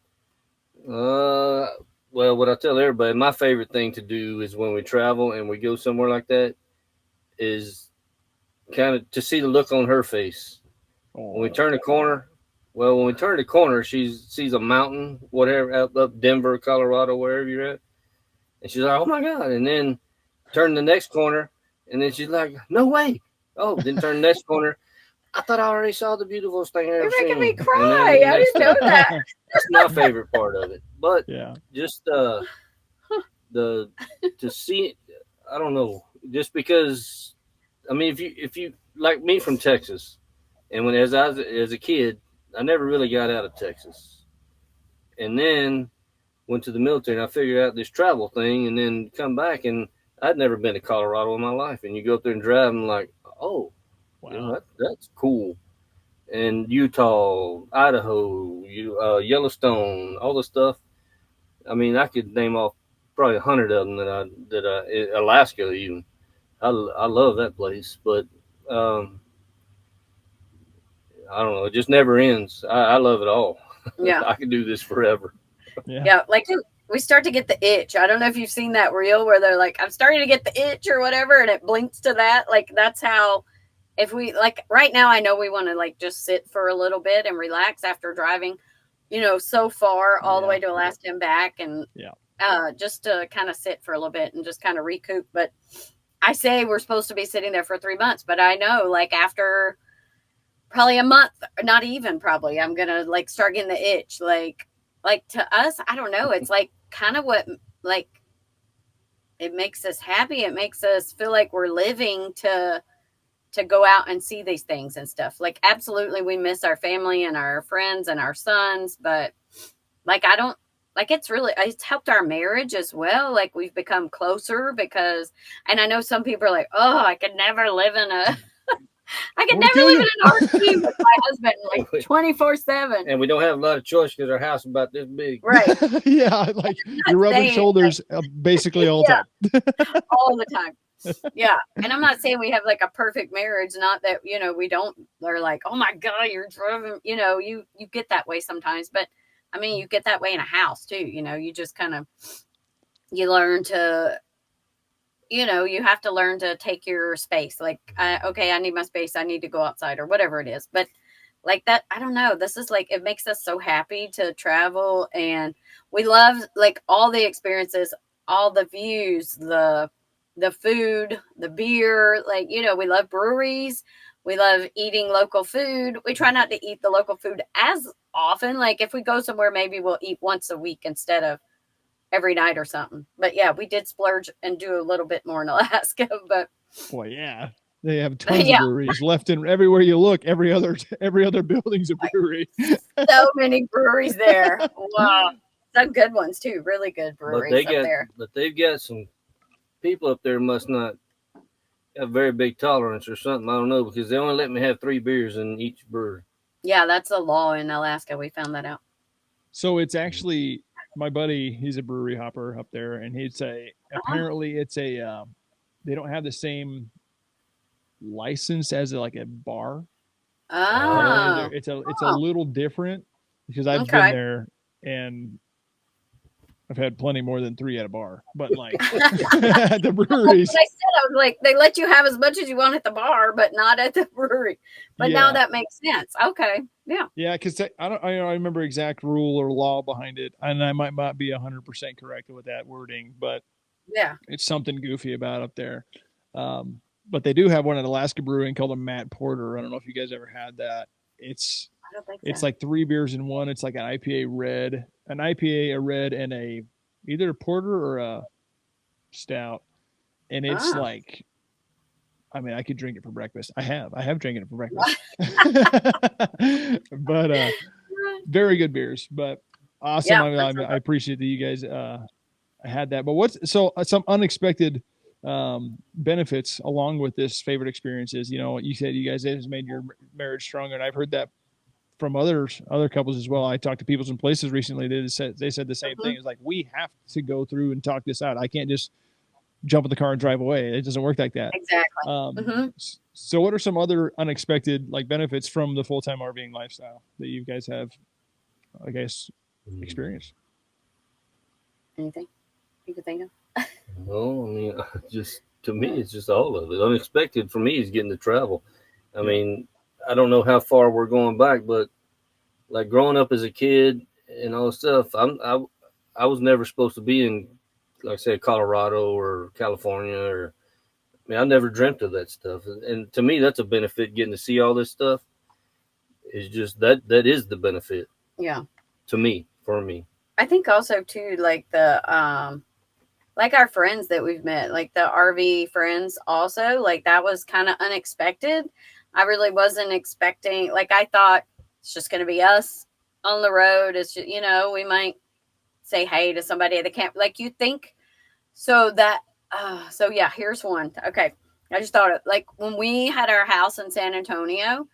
Well, what I tell everybody, my favorite thing to do is when we travel and we go somewhere like that, is kind of to see the look on her face when we turn the corner. Well, when we turn the corner, she sees a mountain, whatever, up Denver, Colorado, wherever you're at, and she's like, "Oh my God!" And then turn the next corner, and then she's like, "No way!" Oh, then turn the next corner. I thought I already saw the beautifulest thing I ever seen. You're making me cry. I didn't know that. That's my favorite part of it. But yeah, just the to see it, I don't know. Just because, I mean, if you like me from Texas, and when as a kid, I never really got out of Texas, and then went to the military, and I figured out this travel thing, and then come back, and I'd never been to Colorado in my life, and you go up there and drive, and like, oh. Wow. You know, that's cool. And Utah, Idaho, Yellowstone, all the stuff. I mean, I could name off probably 100 of them Alaska even. I love that place, but I don't know. It just never ends. I love it all. Yeah, I could do this forever. Yeah, like we start to get the itch. I don't know if you've seen that reel where they're like, "I'm starting to get the itch" or whatever, and it blinks to that. Like that's how. If we like right now, I know we want to like just sit for a little bit and relax after driving, so far all the way to Alaska and back, and just to kind of sit for a little bit and just kind of recoup. But I say we're supposed to be sitting there for 3 months, but I know like after probably a month, not even probably, I'm gonna like start getting the itch. Like to us, I don't know. It's like kind of what like it makes us happy. It makes us feel like we're living to go out and see these things and stuff. Like, absolutely, we miss our family and our friends and our sons, but like, I don't like it's helped our marriage as well. Like, we've become closer because, and I know some people are like, oh, I could never live in an RV with my husband like 24/7. And we don't have a lot of choice because our house is about this big. Right. Yeah. Like you're rubbing shoulders basically all the time. All the time. Yeah. And I'm not saying we have like a perfect marriage. Not that, we don't, they're like, oh my God, you're driving, you get that way sometimes, but I mean, you get that way in a house too. You just kind of, you learn to, you have to learn to take your space. Like, okay, I need my space. I need to go outside or whatever it is. But like that, I don't know. This is like, it makes us so happy to travel. And we love like all the experiences, all the views, the food, the beer, like, we love breweries. We love eating local food. We try not to eat the local food as often. Like if we go somewhere, maybe we'll eat once a week instead of every night or something. But yeah, we did splurge and do a little bit more in Alaska, but boy, yeah. They have tons of breweries left in everywhere you look. Every other building's a brewery. So many breweries there. Wow. Some good ones too. Really good breweries there. But they've got some people up there must not have very big tolerance or something. I don't know, because they only let me have 3 beers in each brewery. Yeah, that's a law in Alaska. We found that out. So it's actually my buddy. He's a brewery hopper up there, and he'd say apparently it's a they don't have the same license as like a bar. It's a little different because I've been there and I've had plenty more than 3 at a bar, but like the breweries. I was like, they let you have as much as you want at the bar, but not at the brewery. But now that makes sense. Okay, yeah, yeah, because I don't remember exact rule or law behind it, and I might not be 100% correct with that wording, but yeah, it's something goofy about up there. But they do have one at Alaska Brewing called a Matt Porter. I don't know if you guys ever had that. It's like 3 beers in one. It's like an IPA, a red, and either a porter or a stout. And it's like, I mean, I could drink it for breakfast. I have drinking it for breakfast. But very good beers. But awesome. I appreciate that you guys had that. But some unexpected benefits along with this favorite experiences? You said you guys has made your marriage stronger, and I've heard that from other couples as well. I talked to Peoples and Places recently. They said the same thing. It's like, we have to go through and talk this out. I can't just jump in the car and drive away. It doesn't work like that. Exactly. So what are some other unexpected like benefits from the full-time RVing lifestyle that you guys have, I guess, experienced? Anything you could think of? No, I mean, just to me, it's just all of it. Unexpected for me is getting to travel. I mean, I don't know how far we're going back, but like growing up as a kid and all this stuff, I was never supposed to be in, like say, Colorado or California, or I mean, I never dreamt of that stuff. And to me, that's a benefit. Getting to see all this stuff is just that is the benefit. Yeah. To me, for me. I think also too, like like our friends that we've met, like the RV friends also, like that was kind of unexpected. I really wasn't expecting, like I thought it's just going to be us on the road. It's just, we might say hey to somebody at the camp. Like you think, so yeah, here's one. Okay. I just thought like when we had our house in San Antonio,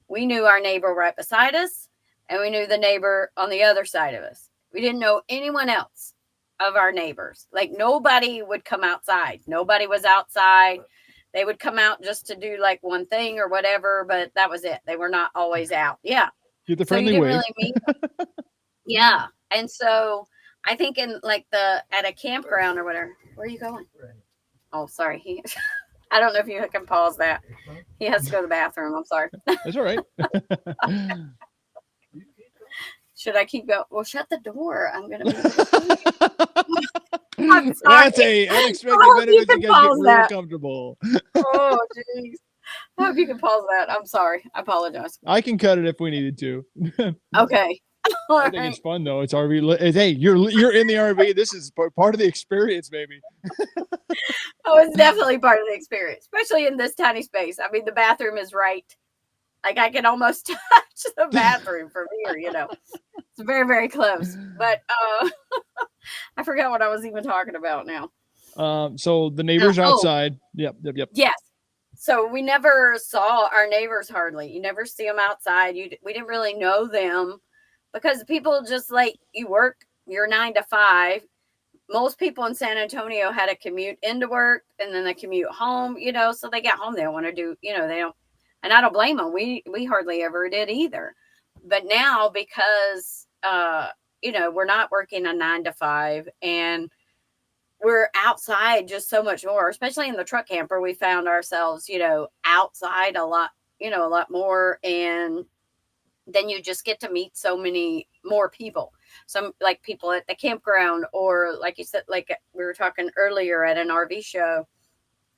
we knew our neighbor right beside us and we knew the neighbor on the other side of us. We didn't know anyone else of our neighbors. Like nobody would come outside. Nobody was outside. They would come out just to do like one thing or whatever, but that was it. They were not always out. Yeah. Get the friendly wave. Really meet them. Yeah. And so I think in like at a campground or whatever. Where are you going? Oh, sorry. I don't know if you can pause that. He has to go to the bathroom. I'm sorry. That's all right. Should I keep going? Well, shut the door. I'm going to be. That's a unexpected benefit. You guys get real comfortable. Oh, jeez. I hope you can pause that. I'm sorry. I apologize. I can cut it if we needed to. Okay. I think it's fun though. It's RV. Hey, you're in the RV. This is part of the experience, baby. Oh, it's definitely part of the experience, especially in this tiny space. I mean, the bathroom is right. Like I can almost touch the bathroom from here. It's very, very close. But I forgot what I was even talking about now. So the neighbors outside. Yep. Yes. So we never saw our neighbors hardly. You never see them outside. We didn't really know them. Because people just like you work your 9 to 5. Most people in San Antonio had a commute into work and then they commute home, so they get home. They don't want to do, they don't. And I don't blame them. We hardly ever did either. But now because, we're not working a 9 to 5 and we're outside just so much more, especially in the truck camper. We found ourselves, outside a lot more. And then you just get to meet so many more people. Some like people at the campground, or like you said, like we were talking earlier at an RV show.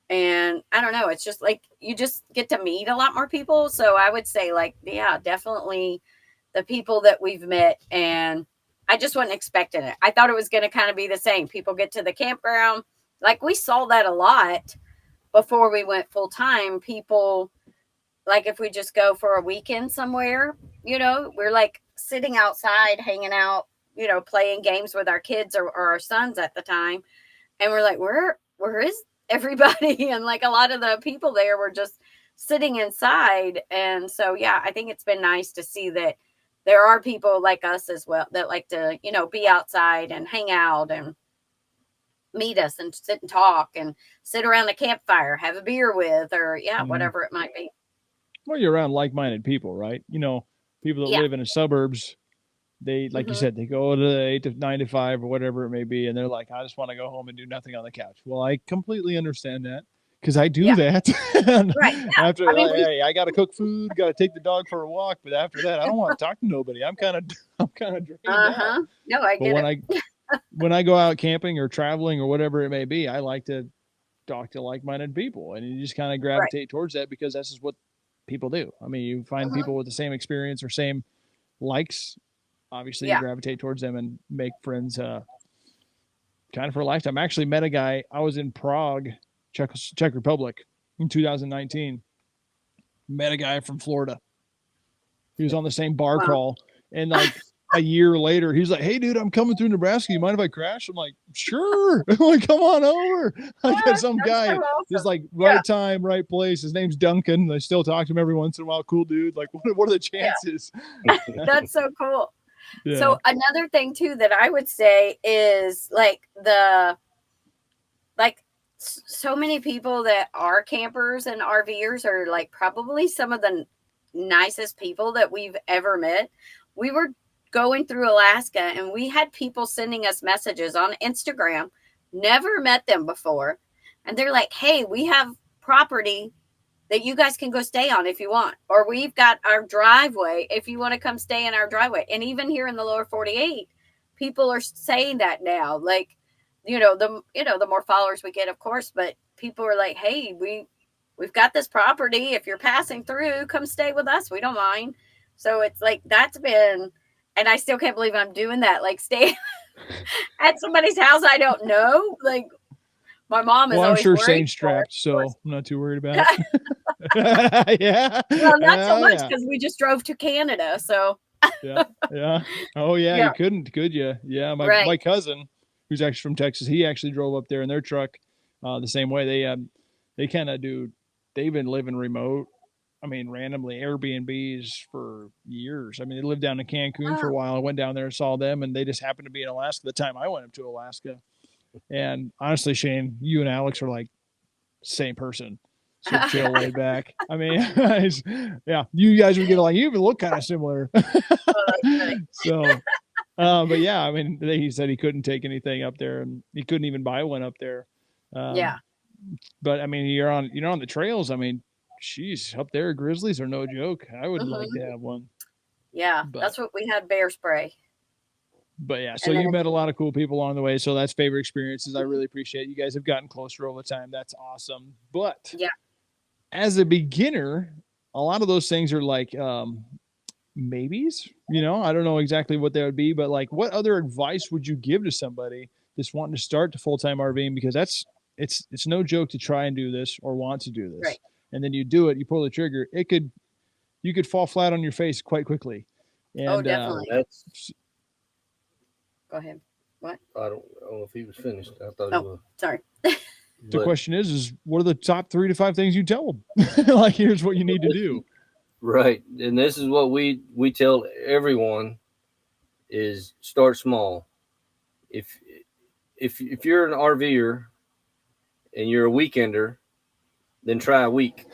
And I don't know, it's just like you just get to meet a lot more people. So I would say like, yeah, definitely the people that we've met. And I just wasn't expecting it. I thought it was going to kind of be the same. People get to the campground. Like we saw that a lot before we went full time. People, like if we just go for a weekend somewhere, we're like sitting outside, hanging out, playing games with our kids or our sons at the time. And we're like, where is everybody? And like a lot of the people there were just sitting inside. And so, yeah, I think it's been nice to see that there are people like us as well that like to, be outside and hang out and meet us and sit and talk and sit around the campfire, have a beer with, or whatever it might be. Well, you're around like-minded people, right? People that live in the suburbs, they, like you said, they go to the 8 to 9 to 5 or whatever it may be. And they're like, I just want to go home and do nothing on the couch. Well, I completely understand that because I do that. Right. Yeah. After, hey, I got to cook food, got to take the dog for a walk. But after that, I don't want to talk to nobody. I'm kind of drained out. No, I get it. When I go out camping or traveling or whatever it may be, I like to talk to like-minded people. And you just kind of gravitate towards that because that's just what people do. I mean, you find people with the same experience or same likes. Obviously, you gravitate towards them and make friends kind of for a lifetime. I actually met a guy. I was in Prague, Czech Republic in 2019. Met a guy from Florida. He was on the same bar crawl. And like a year later, he's like, hey, dude, I'm coming through Nebraska. You mind if I crash? I'm like, sure. I'm like, come on over. I got some guy. So awesome. Just like right time, right place. His name's Duncan. I still talk to him every once in a while. Cool dude. Like, what are the chances? Yeah. That's so cool. Yeah. So another thing too that I would say is like so many people that are campers and RVers are like probably some of the nicest people that we've ever met. We were going through Alaska and we had people sending us messages on Instagram, never met them before. And they're like, hey, we have property that you guys can go stay on if you want. Or we've got our driveway if you want to come stay in our driveway. And even here in the lower 48, people are saying that now. Like, the more followers we get, of course, but people are like, hey, we've got this property. If you're passing through, come stay with us. We don't mind. So it's like, that's been, and I still can't believe I'm doing that. Like, stay at somebody's house I don't know. Like, my mom is always I'm sure worried. Shane's strapped, so I'm not too worried about it. Yeah. Well, not so much because we just drove to Canada. So. Yeah. Oh, yeah. You couldn't, could you? Yeah. My cousin, who's actually from Texas, he actually drove up there in their truck the same way. They kind of do. They've been living remote. I mean, randomly Airbnbs for years. I mean, they lived down in Cancun for a while. I went down there and saw them, and they just happened to be in Alaska the time I went up to Alaska. And honestly, Shane, you and Alex are like same person. So chill, laid back. I mean, yeah, you guys would get along. You even look kind of similar. So, but yeah, I mean, he said he couldn't take anything up there, and he couldn't even buy one up there. Yeah. But I mean, you're on the trails. I mean, geez, up there, grizzlies are no joke. I would like to have one. Yeah, that's what we had, bear spray. But yeah, so you met a lot of cool people along the way. So that's favorite experiences. I really appreciate it. You guys have gotten closer over time. That's awesome. But yeah, as a beginner, a lot of those things are like maybes. I don't know exactly what they would be, but like, what other advice would you give to somebody that's wanting to start to full-time RVing? Because it's no joke to try and do this or want to do this. Right. And then you do it, you pull the trigger. You could fall flat on your face quite quickly. And, definitely. Go ahead. What? I don't know if he was finished. I thought he was. Sorry. The question is what are the top 3 to 5 things you tell them? Like, here's what you need to do. Right. And this is what we tell everyone is start small. If you're an RVer and you're a weekender, then try a week.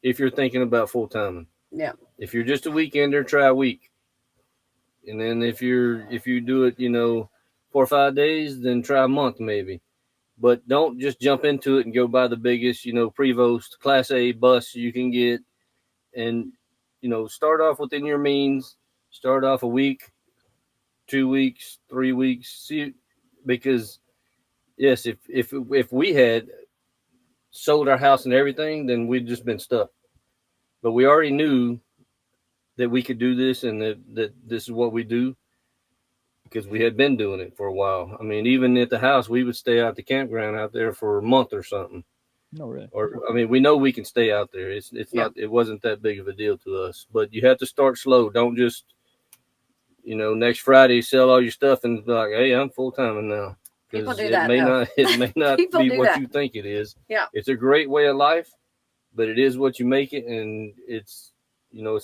If you're thinking about full-timing. Yeah. If you're just a weekender, try a week. And then if you do it, 4 or 5 days, then try a month maybe. But don't just jump into it and go buy the biggest, Prevost Class A bus you can get. And, start off within your means. Start off a week, 2 weeks, 3 weeks. See, because, yes, if we had sold our house and everything, then we'd just been stuck. But we already knew that we could do this and that this is what we do because we had been doing it for a while. I mean, even at the house, we would stay out the campground out there for a month or something. No, really. Or, I mean, we know we can stay out there. It's not, it wasn't that big of a deal to us, but you have to start slow. Don't just, next Friday, sell all your stuff and be like, hey, I'm full-timing now. Because it may not be what you think it is. Yeah. It's a great way of life, but it is what you make it. And it's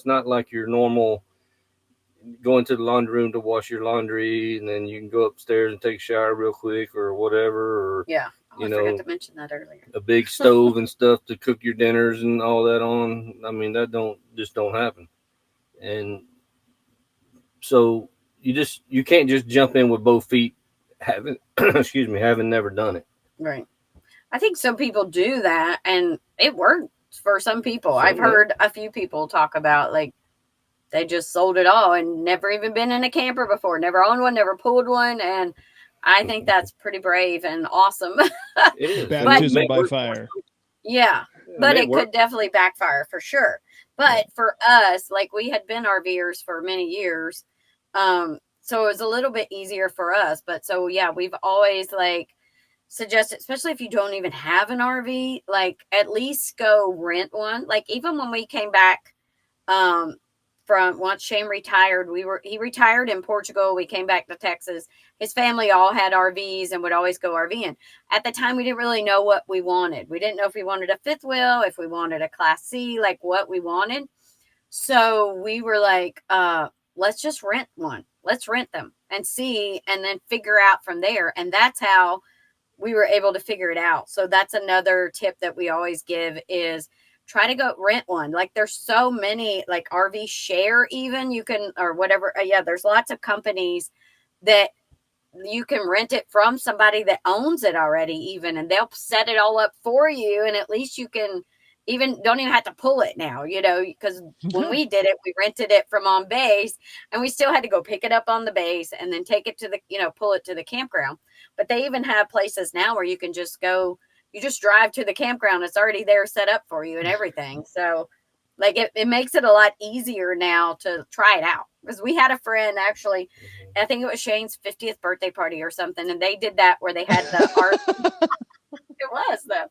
not like your normal going to the laundry room to wash your laundry and then you can go upstairs and take a shower real quick or whatever. Or, yeah. I forgot to mention that earlier. A big stove and stuff to cook your dinners and all that on. I mean, that don't happen. And so you can't just jump in with both feet having never done it. Right. I think some people do that and it works for some people. I've heard a few people talk about like they just sold it all and never even been in a camper before, never owned one, never pulled one. And I think that's pretty brave and awesome. It is. Baptism by fire. Yeah. But it could definitely backfire for sure. But for us, like we had been RVers for many years. So it was a little bit easier for us. But so, yeah, we've always like suggested, especially if you don't even have an RV, like at least go rent one. Like even when we came back from once Shane retired, he retired in Portugal. We came back to Texas. His family all had RVs and would always go RVing. At the time, we didn't really know what we wanted. We didn't know if we wanted a fifth wheel, if we wanted a Class C, like what we wanted. So we were like, let's just rent one. Let's rent them and see, and then figure out from there. And that's how we were able to figure it out. So that's another tip that we always give is try to go rent one. Like there's so many, like RV Share even, you can, or whatever. Yeah, there's lots of companies that you can rent it from somebody that owns it already even, and they'll set it all up for you. And at least you can don't even have to pull it now, because when we did it, we rented it from on base and we still had to go pick it up on the base and then take it to the, pull it to the campground. But they even have places now where you can just go, you just drive to the campground. It's already there set up for you and everything. So like it makes it a lot easier now to try it out. Because we had a friend actually, I think it was Shane's 50th birthday party or something, and they did that where they had the art. It was though.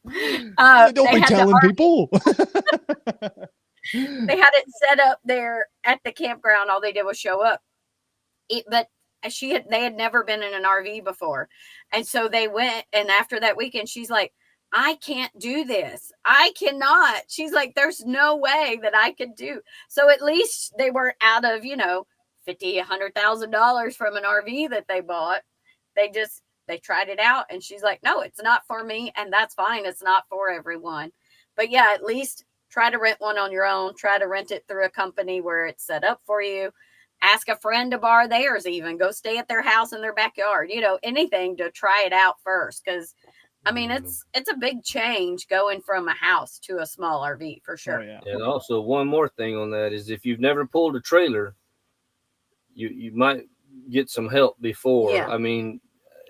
Don't be telling people. They had it set up there at the campground. All they did was show up. But they had never been in an RV before, and so they went. And after that weekend, she's like, I can't do this. I cannot. She's like, there's no way that I could do. So at least they weren't out of, $100,000 from an RV that they bought. They tried it out and she's like, no, it's not for me. And that's fine. It's not for everyone. But yeah, at least try to rent one on your own. Try to rent it through a company where it's set up for you. Ask a friend to borrow theirs even. Go stay at their house in their backyard. Anything to try it out first. Because I mean, it's a big change going from a house to a small RV for sure. Oh, yeah. And also one more thing on that is if you've never pulled a trailer, you might get some help before. Yeah. I mean,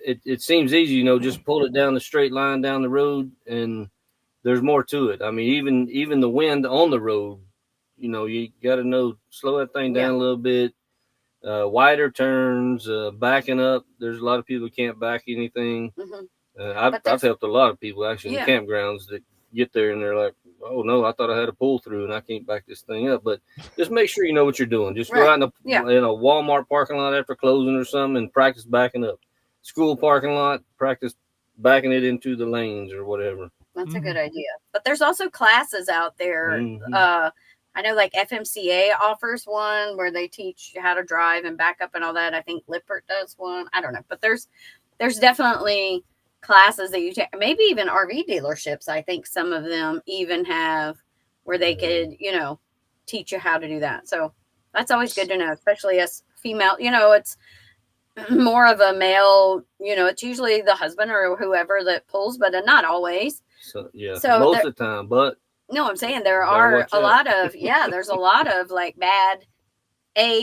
it seems easy, just pull it down the straight line down the road, and there's more to it. I mean, even the wind on the road, you got to slow that thing down a little bit. Wider turns, backing up. There's a lot of people who can't back anything. Mm-hmm. I've helped a lot of people actually in campgrounds that get there and they're like, oh no, I thought I had a pull through and I can't back this thing up. But just make sure you know what you're doing. Just go out in a Walmart parking lot after closing or something and practice backing up. School parking lot, practice backing it into the lanes or whatever. That's a good idea. But there's also classes out there. Mm-hmm. I know like FMCA offers one where they teach you how to drive and back up and all that. I think Lippert does one. I don't know. But there's definitely classes that you take, maybe even RV dealerships. I think some of them even have where they could, teach you how to do that. So that's always good to know, especially as female, it's more of a male, it's usually the husband or whoever that pulls, but not always. So most of the time, but no, I'm saying there are a lot of, there's a lot of like bad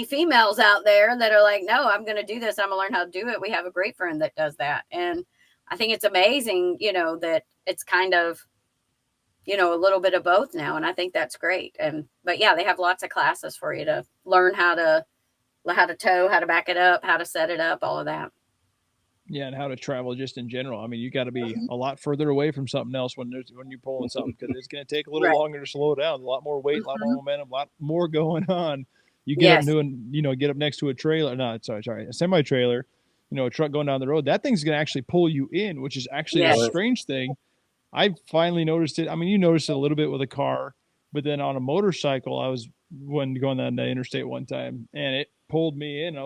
females out there that are like, no, I'm going to do this. I'm going to learn how to do it. We have a great friend that does that. And I think it's amazing, that it's kind of, a little bit of both now. And I think that's great. But yeah, they have lots of classes for you to learn how to tow, how to back it up, how to set it up, all of that. Yeah. And how to travel just in general. I mean, you got to be a lot further away from something else when you're pulling something, because it's going to take a little longer to slow down, a lot more weight, a lot more momentum, a lot more going on. You get up doing, get up next to a trailer. No, sorry, a semi trailer. A truck going down the road, that thing's going to actually pull you in, which is actually a strange thing. I finally noticed it. I mean, you noticed it a little bit with a car, but then on a motorcycle, I was going down the interstate one time and it pulled me in. I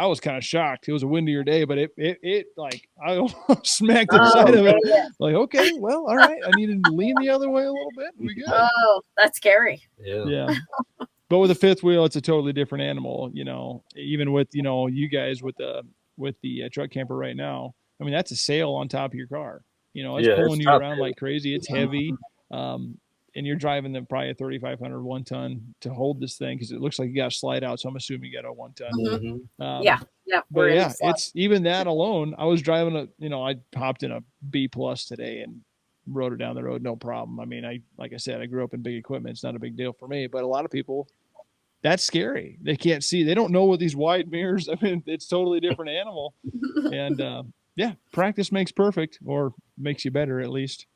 was kind of shocked. It was a windier day, but it like, I almost smacked the side of it. Like, okay, well, all right. I needed to lean the other way a little bit. We good. Oh, that's scary. Yeah. But with a fifth wheel, it's a totally different animal, even with, you guys with the truck camper right now. I mean, that's a sail on top of your car. It's pulling you around like crazy. It's heavy. And you're driving probably a 3,500 1 ton to hold this thing, because it looks like you got to slide out. So I'm assuming you got a 1 ton. Mm-hmm. Yeah. But yeah, it's even that alone. I was driving I hopped in a B+ today and rode it down the road. No problem. I mean, like I said, I grew up in big equipment. It's not a big deal for me, but a lot of people, that's scary. They can't see. They don't know what these wide mirrors. I mean, it's totally different animal. And practice makes perfect, or makes you better at least.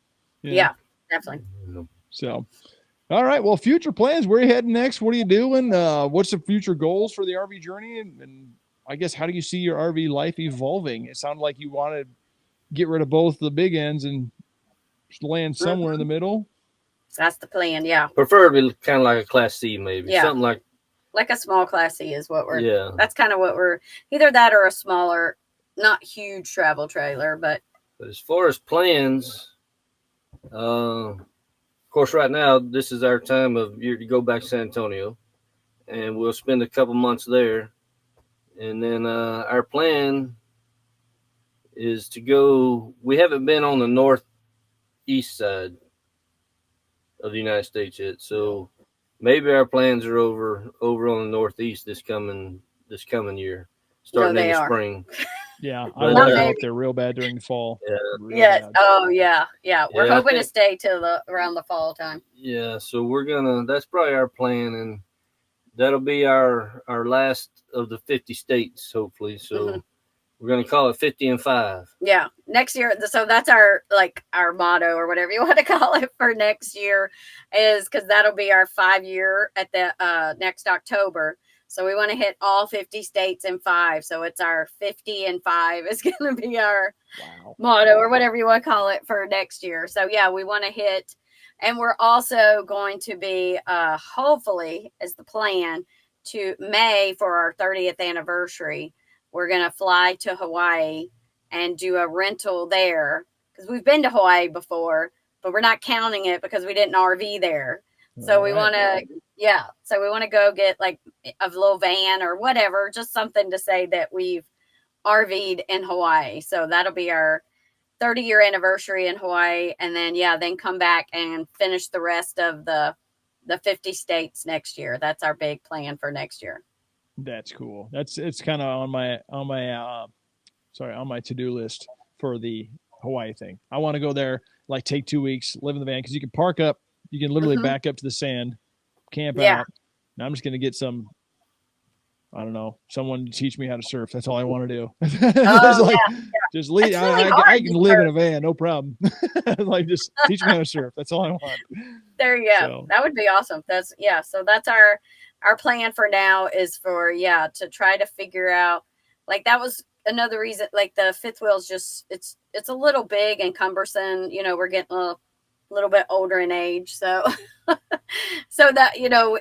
Yeah, definitely. So, all right. Well, future plans. Where are you heading next? What are you doing? What's the future goals for the RV journey? And I guess, how do you see your RV life evolving? It sounded like you want to get rid of both the big ends and land somewhere in the middle. That's the plan. Yeah. Preferably kind of like a Class C, maybe. Yeah. Something like a small Class C is what that's kind of what we're, either that or a smaller, not huge travel trailer, but But as far as plans, of course, right now this is our time of year to go back to San Antonio, and we'll spend a couple months there. And then our plan is to go. We haven't been on the northeast side of the United States yet, so maybe our plans are over on the northeast this coming year, starting in the spring. Yeah, I want to go up there real bad during the fall. Yeah. Yes. Bad. Oh yeah. Yeah. We're hoping to stay till around the fall time. Yeah. So that's probably our plan, and that'll be our last of the 50 states, hopefully. So we're going to call it 50 and 5. Yeah. Next year. So that's our motto or whatever you want to call it for next year, is because that'll be our 5-year at the next October. So we want to hit all 50 states in 5. So it's our 50 and 5 is going to be our motto or whatever you want to call it for next year. So yeah, we want to hit, and we're also going to be hopefully is the plan to May for our 30th anniversary. We're going to fly to Hawaii and do a rental there, because we've been to Hawaii before, but we're not counting it because we didn't RV there. So we want to, so we want to go get like a little van or whatever, just something to say that we've RV'd in Hawaii. So that'll be our 30-year anniversary in Hawaii. And then, then come back and finish the rest of the 50 states next year. That's our big plan for next year. That's cool. It's kind of on my to-do list for the Hawaii thing. I want to go there, like take 2 weeks, live in the van, because you can park up. You can literally back up to the sand, camp out. Now I'm just going to get someone to teach me how to surf. That's all I want to do. Just leave. Really I can live in a van, no problem. Like, just teach me how to surf. That's all I want. There you go. So, that would be awesome. So that's our plan for now, is for, to try to figure out, like, that was another reason, like the fifth wheel's just, it's a little big and cumbersome. We're getting a little bit older in age, so that,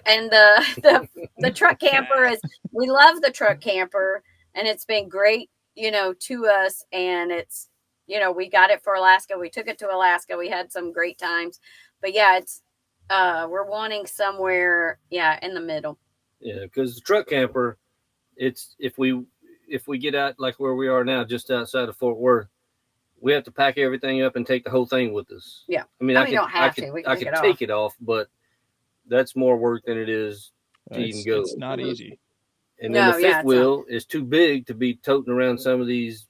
and the truck camper we love the truck camper, and it's been great to us, and it's we got it for Alaska. We took it to Alaska. We had some great times, but it's we're wanting somewhere in the middle. Because the truck camper, it's if we get out like where we are now, just outside of Fort Worth, we have to pack everything up and take the whole thing with us. Yeah. I mean, I can take it off, but that's more work than it is to even go. It's not easy. And then the fifth wheel is too big to be toting around some of these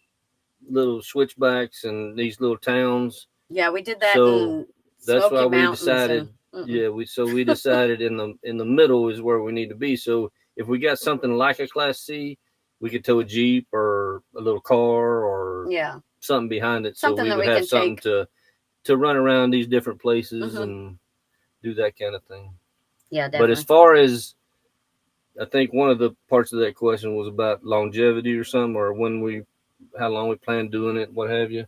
little switchbacks and these little towns. Yeah, we did that. So that's why we Mountains decided. We decided in the middle is where we need to be. So if we got something like a Class C, we could tow a Jeep or a little car or something behind it, something so we would have something to run around these different places and do that kind of thing. Yeah, definitely. But as far as, I think one of the parts of that question was about longevity or something, or how long we plan doing it, what have you.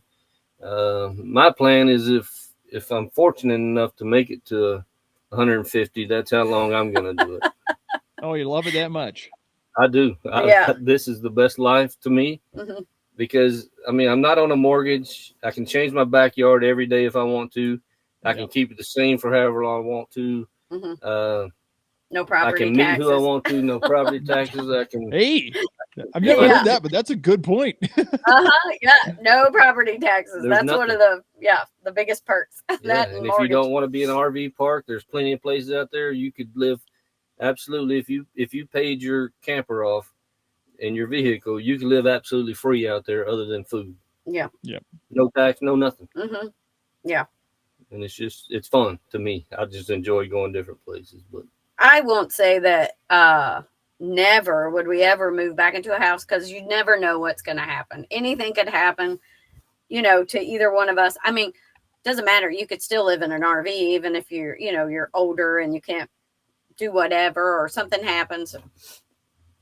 My plan is if I'm fortunate enough to make it to 150, that's how long I'm going to do it. Oh, you love it that much? I do. This is the best life to me. Because, I mean, I'm not on a mortgage. I can change my backyard every day if I want to. I can keep it the same for however long I want to. No property taxes. I can meet who I want to. No property taxes. Hey, I've never heard that, but that's a good point. No property taxes. That's nothing. One of the biggest perks. And if you don't want to be in an RV park, there's plenty of places out there you could live. Absolutely. If you paid your camper off in your vehicle, you can live absolutely free out there other than food. Yeah. No tax, no nothing. Yeah. And it's fun to me. I just enjoy going different places. But I won't say that never would we ever move back into a house, because you never know what's going to happen. Anything could happen, to either one of us. I mean, doesn't matter. You could still live in an RV, even if you're older and you can't do whatever, or something happens.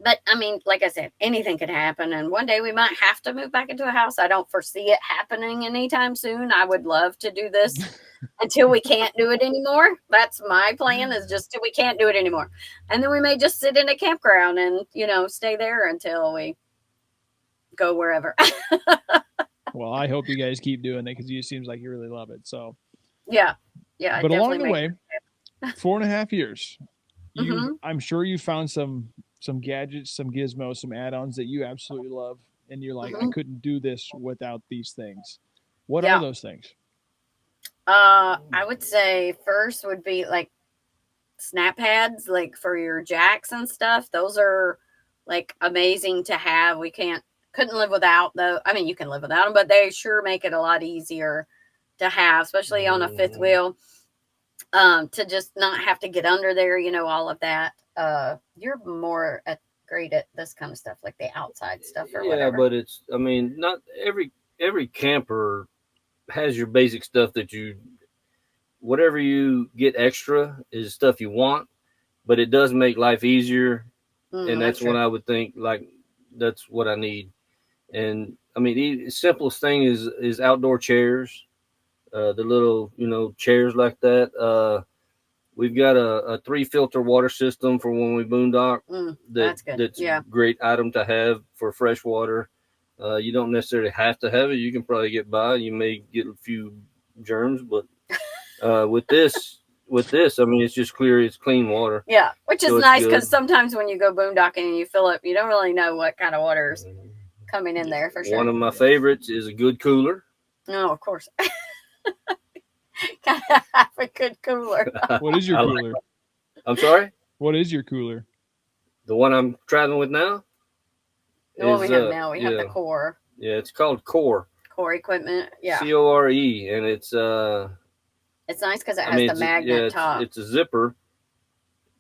But I mean, like I said, anything could happen. And one day we might have to move back into a house. I don't foresee it happening anytime soon. I would love to do this until we can't do it anymore. That's my plan, is just till we can't do it anymore. And then we may just sit in a campground and, stay there until we go wherever. Well, I hope you guys keep doing it because it seems like you really love it. So yeah, but along the way, 4.5 years, I'm sure you found some gadgets, some gizmos, some add-ons that you absolutely love, and you're like, I couldn't do this without these things. What are those things? I would say first would be like snap pads, like for your jacks and stuff. Those are like amazing to have. We couldn't live without though. I mean, you can live without them, but they sure make it a lot easier to have, especially on a fifth wheel. To just not have to get under there, all of that. You're more great at this kind of stuff, like the outside stuff or whatever. Yeah, but not every camper has your basic stuff that whatever you get extra is stuff you want, but it does make life easier. And that's what I would think, like, that's what I need. And I mean, the simplest thing is outdoor chairs, the little, chairs like that. We've got a 3-filter water system for when we boondock. That's good. That's a great item to have for fresh water. You don't necessarily have to have it. You can probably get by. You may get a few germs, but with this, I mean, it's just clear. It's clean water. Yeah, which is nice because sometimes when you go boondocking and you fill up, you don't really know what kind of water's coming in there for sure. One of my favorites is a good cooler. Oh, of course. Gotta have a good cooler. What is your cooler? I'm sorry? What is your cooler? The one I'm traveling with now? The one we have now. We have the Core. Yeah, it's called Core. Core equipment. Yeah. Core. And it's nice because it has the magnet top. It's a zipper,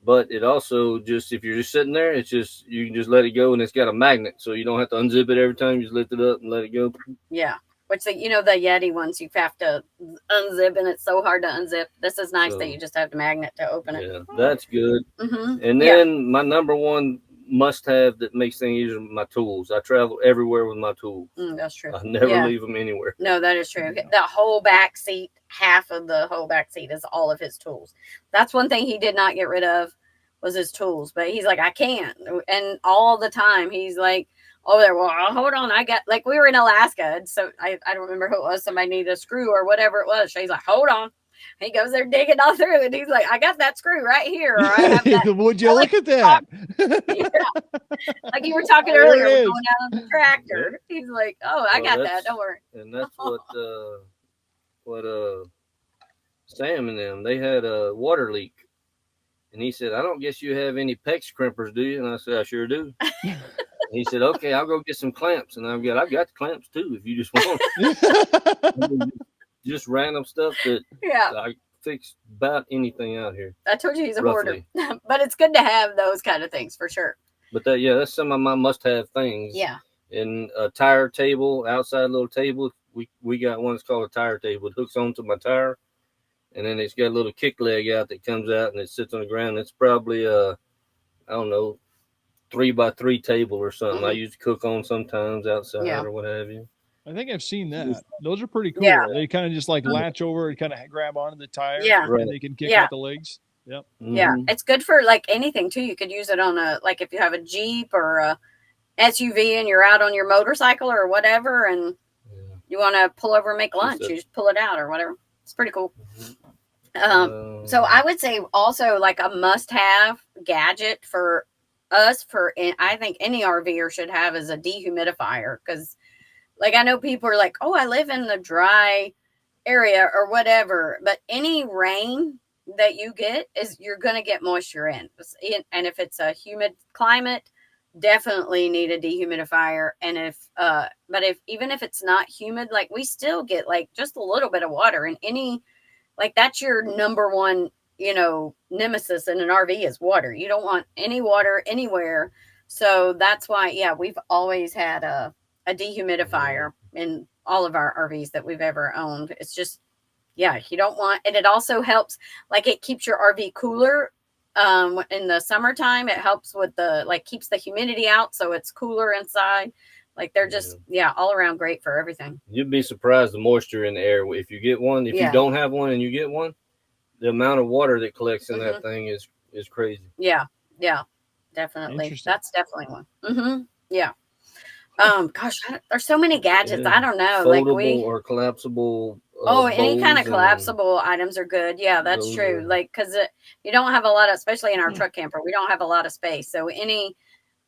but it also just, if you're just sitting there, it's just, you can just let it go, and it's got a magnet, so you don't have to unzip it every time. You just lift it up and let it go. Yeah. Which, the Yeti ones, you have to unzip, and it's so hard to unzip. This is nice that you just have the magnet to open it. Yeah, that's good. And then my number one must-have that makes things easier, my tools. I travel everywhere with my tools. That's true. I never leave them anywhere. No, that is true. The whole back seat, half of the whole back seat is all of his tools. That's one thing he did not get rid of, was his tools. But he's like, I can't. And all the time, he's like, oh, there. Well, hold on. I got, like, we were in Alaska, and so I don't remember who it was. Somebody needed a screw or whatever it was. So he's like, hold on. He goes there digging all through, and he's like, I got that screw right here. Or I have that. Would you look at that? Like you were talking earlier, going out on the tractor. He's like, oh, I got that. Don't worry. And that's what Sam and them, they had a water leak. And he said, I don't guess you have any PEX crimpers, do you? And I said, I sure do. He said, okay, I'll go get some clamps. And I've got the clamps too, if you just want. Just random stuff that I fix about anything out here. I told you he's a hoarder. But it's good to have those kind of things for sure. But that's some of my must-have things. Yeah. And a tire table, outside little table. We got one that's called a tire table. It hooks onto my tire. And then it's got a little kick leg out that comes out and it sits on the ground. It's probably I don't know, 3x3 table or something. I used to cook on sometimes outside or what have you. I think I've seen that. Those are pretty cool. Yeah. They kind of just like latch over and kind of grab onto the tire. Yeah. And they can kick out the legs. Yep. Yeah. It's good for like anything too. You could use it on like if you have a Jeep or a SUV and you're out on your motorcycle or whatever and you want to pull over and make lunch, you just pull it out or whatever. It's pretty cool. So I would say also like a must-have gadget for us, I think any RVer should have, is a dehumidifier. Because like I know people are like, oh, I live in the dry area or whatever, but any rain that you get you're going to get moisture in. And if it's a humid climate, definitely need a dehumidifier. And even if it's not humid, like we still get like just a little bit of water, and that's your number one, nemesis in an RV is water. You don't want any water anywhere. So that's why, we've always had a dehumidifier in all of our RVs that we've ever owned. It's just, you don't want, and it also helps, like it keeps your RV cooler. In the summertime, it helps with keeps the humidity out. So it's cooler inside. Like they're just, all around great for everything. You'd be surprised the moisture in the air. If you get one, if you don't have one and you get one, the amount of water that collects in that thing is crazy. Yeah, definitely. That's definitely one. Yeah. Gosh, there's so many gadgets. I don't know. Foldable or collapsible. Any kind of collapsible items are good. Yeah, that's true. Like, because you don't have a lot of, especially in our truck camper, we don't have a lot of space. So any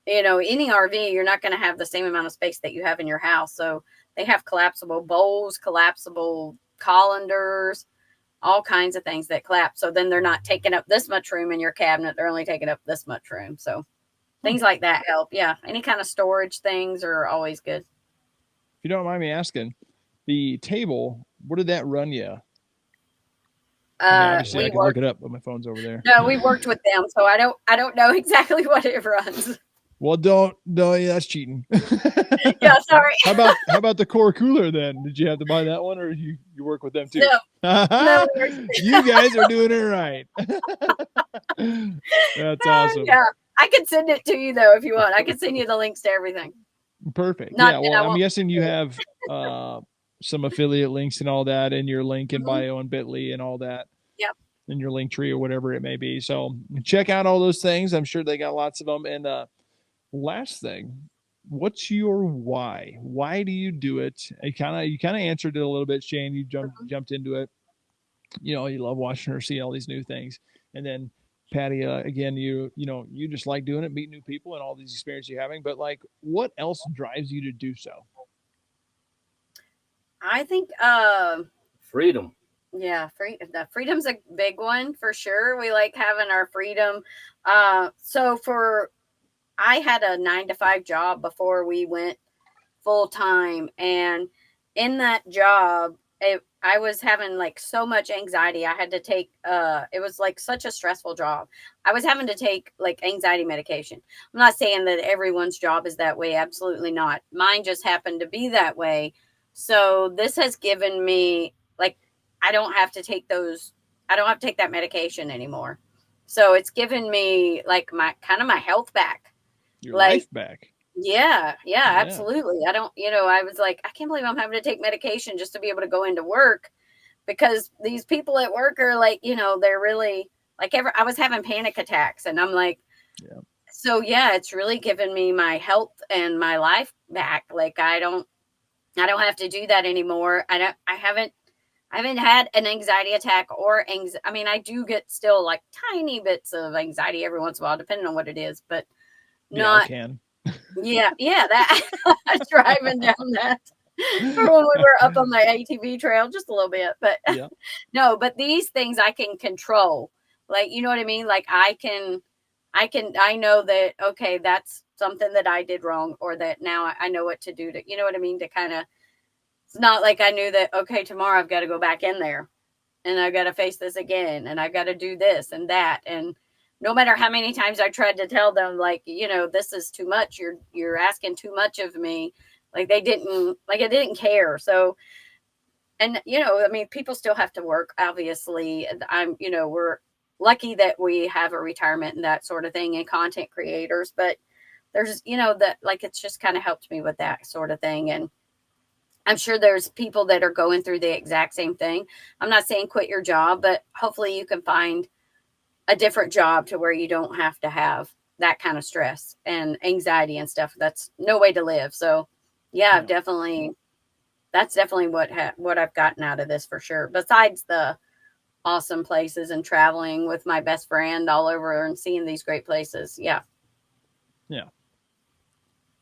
RV, you're not going to have the same amount of space that you have in your house. So they have collapsible bowls, collapsible colanders, all kinds of things that collapse. So then they're not taking up this much room in your cabinet. They're only taking up this much room. So things like that help. Yeah. Any kind of storage things are always good. If you don't mind me asking, the table, what did that run you? Obviously I can look it up, but my phone's over there. No, we worked with them, so I don't know exactly what it runs. Well, don't that's cheating. Yeah, sorry. How about the core cooler then? Did you have to buy that one, or you work with them too? No. You guys are doing it right. That's awesome. Yeah, I can send it to you though if you want. I can send you the links to everything. Perfect. Well, I'm guessing you have some affiliate links and all that in your link in bio and Bitly and all that. Yep. In your link tree or whatever it may be. So check out all those things. I'm sure they got lots of them. And last thing, what's your why? Why do you do it? You kind of answered it a little bit, Shane. You jumped into it. You love watching her see all these new things. And then Patty, again, you just like doing it, meet new people and all these experiences you're having. But like, what else drives you to do so? I think freedom. Yeah, freedom's a big one for sure. We like having our freedom. I had a 9-to-5 job before we went full time, and in that job, I was having like so much anxiety. I had to take it was like such a stressful job. I was having to take like anxiety medication. I'm not saying that everyone's job is that way. Absolutely not. Mine just happened to be that way. So this has given me like I don't have to take that medication anymore. So it's given me like my health back. Your life back. Yeah, absolutely. I was like, I can't believe I'm having to take medication just to be able to go into work, because these people at work are like, they're really like I was having panic attacks, and I'm like, so yeah, it's really given me my health and my life back. Like I don't have to do that anymore. I haven't had an anxiety attack or I mean, I do get still like tiny bits of anxiety every once in a while, depending on what it is, but not. I can. Yeah, that driving down that for when we were up on the ATV trail just a little bit, but no, but these things I can control. Like, you know what I mean? Like I know that, okay, that's something that I did wrong, or that now I know what to do to, you know what I mean? To kind of, it's not like I knew that, okay, tomorrow I've got to go back in there and I've got to face this again and I've got to do this and that. And no matter how many times I tried to tell them, like, this is too much. You're asking too much of me. Like I didn't care. So, and, I mean, people still have to work, obviously. We're lucky that we have a retirement and that sort of thing, and content creators, but there's, that like, it's just kind of helped me with that sort of thing. And I'm sure there's people that are going through the exact same thing. I'm not saying quit your job, but hopefully you can find a different job to where you don't have to have that kind of stress and anxiety and stuff. That's no way to live. So yeah. That's definitely what I've gotten out of this for sure. Besides the awesome places and traveling with my best friend all over and seeing these great places. Yeah. Yeah.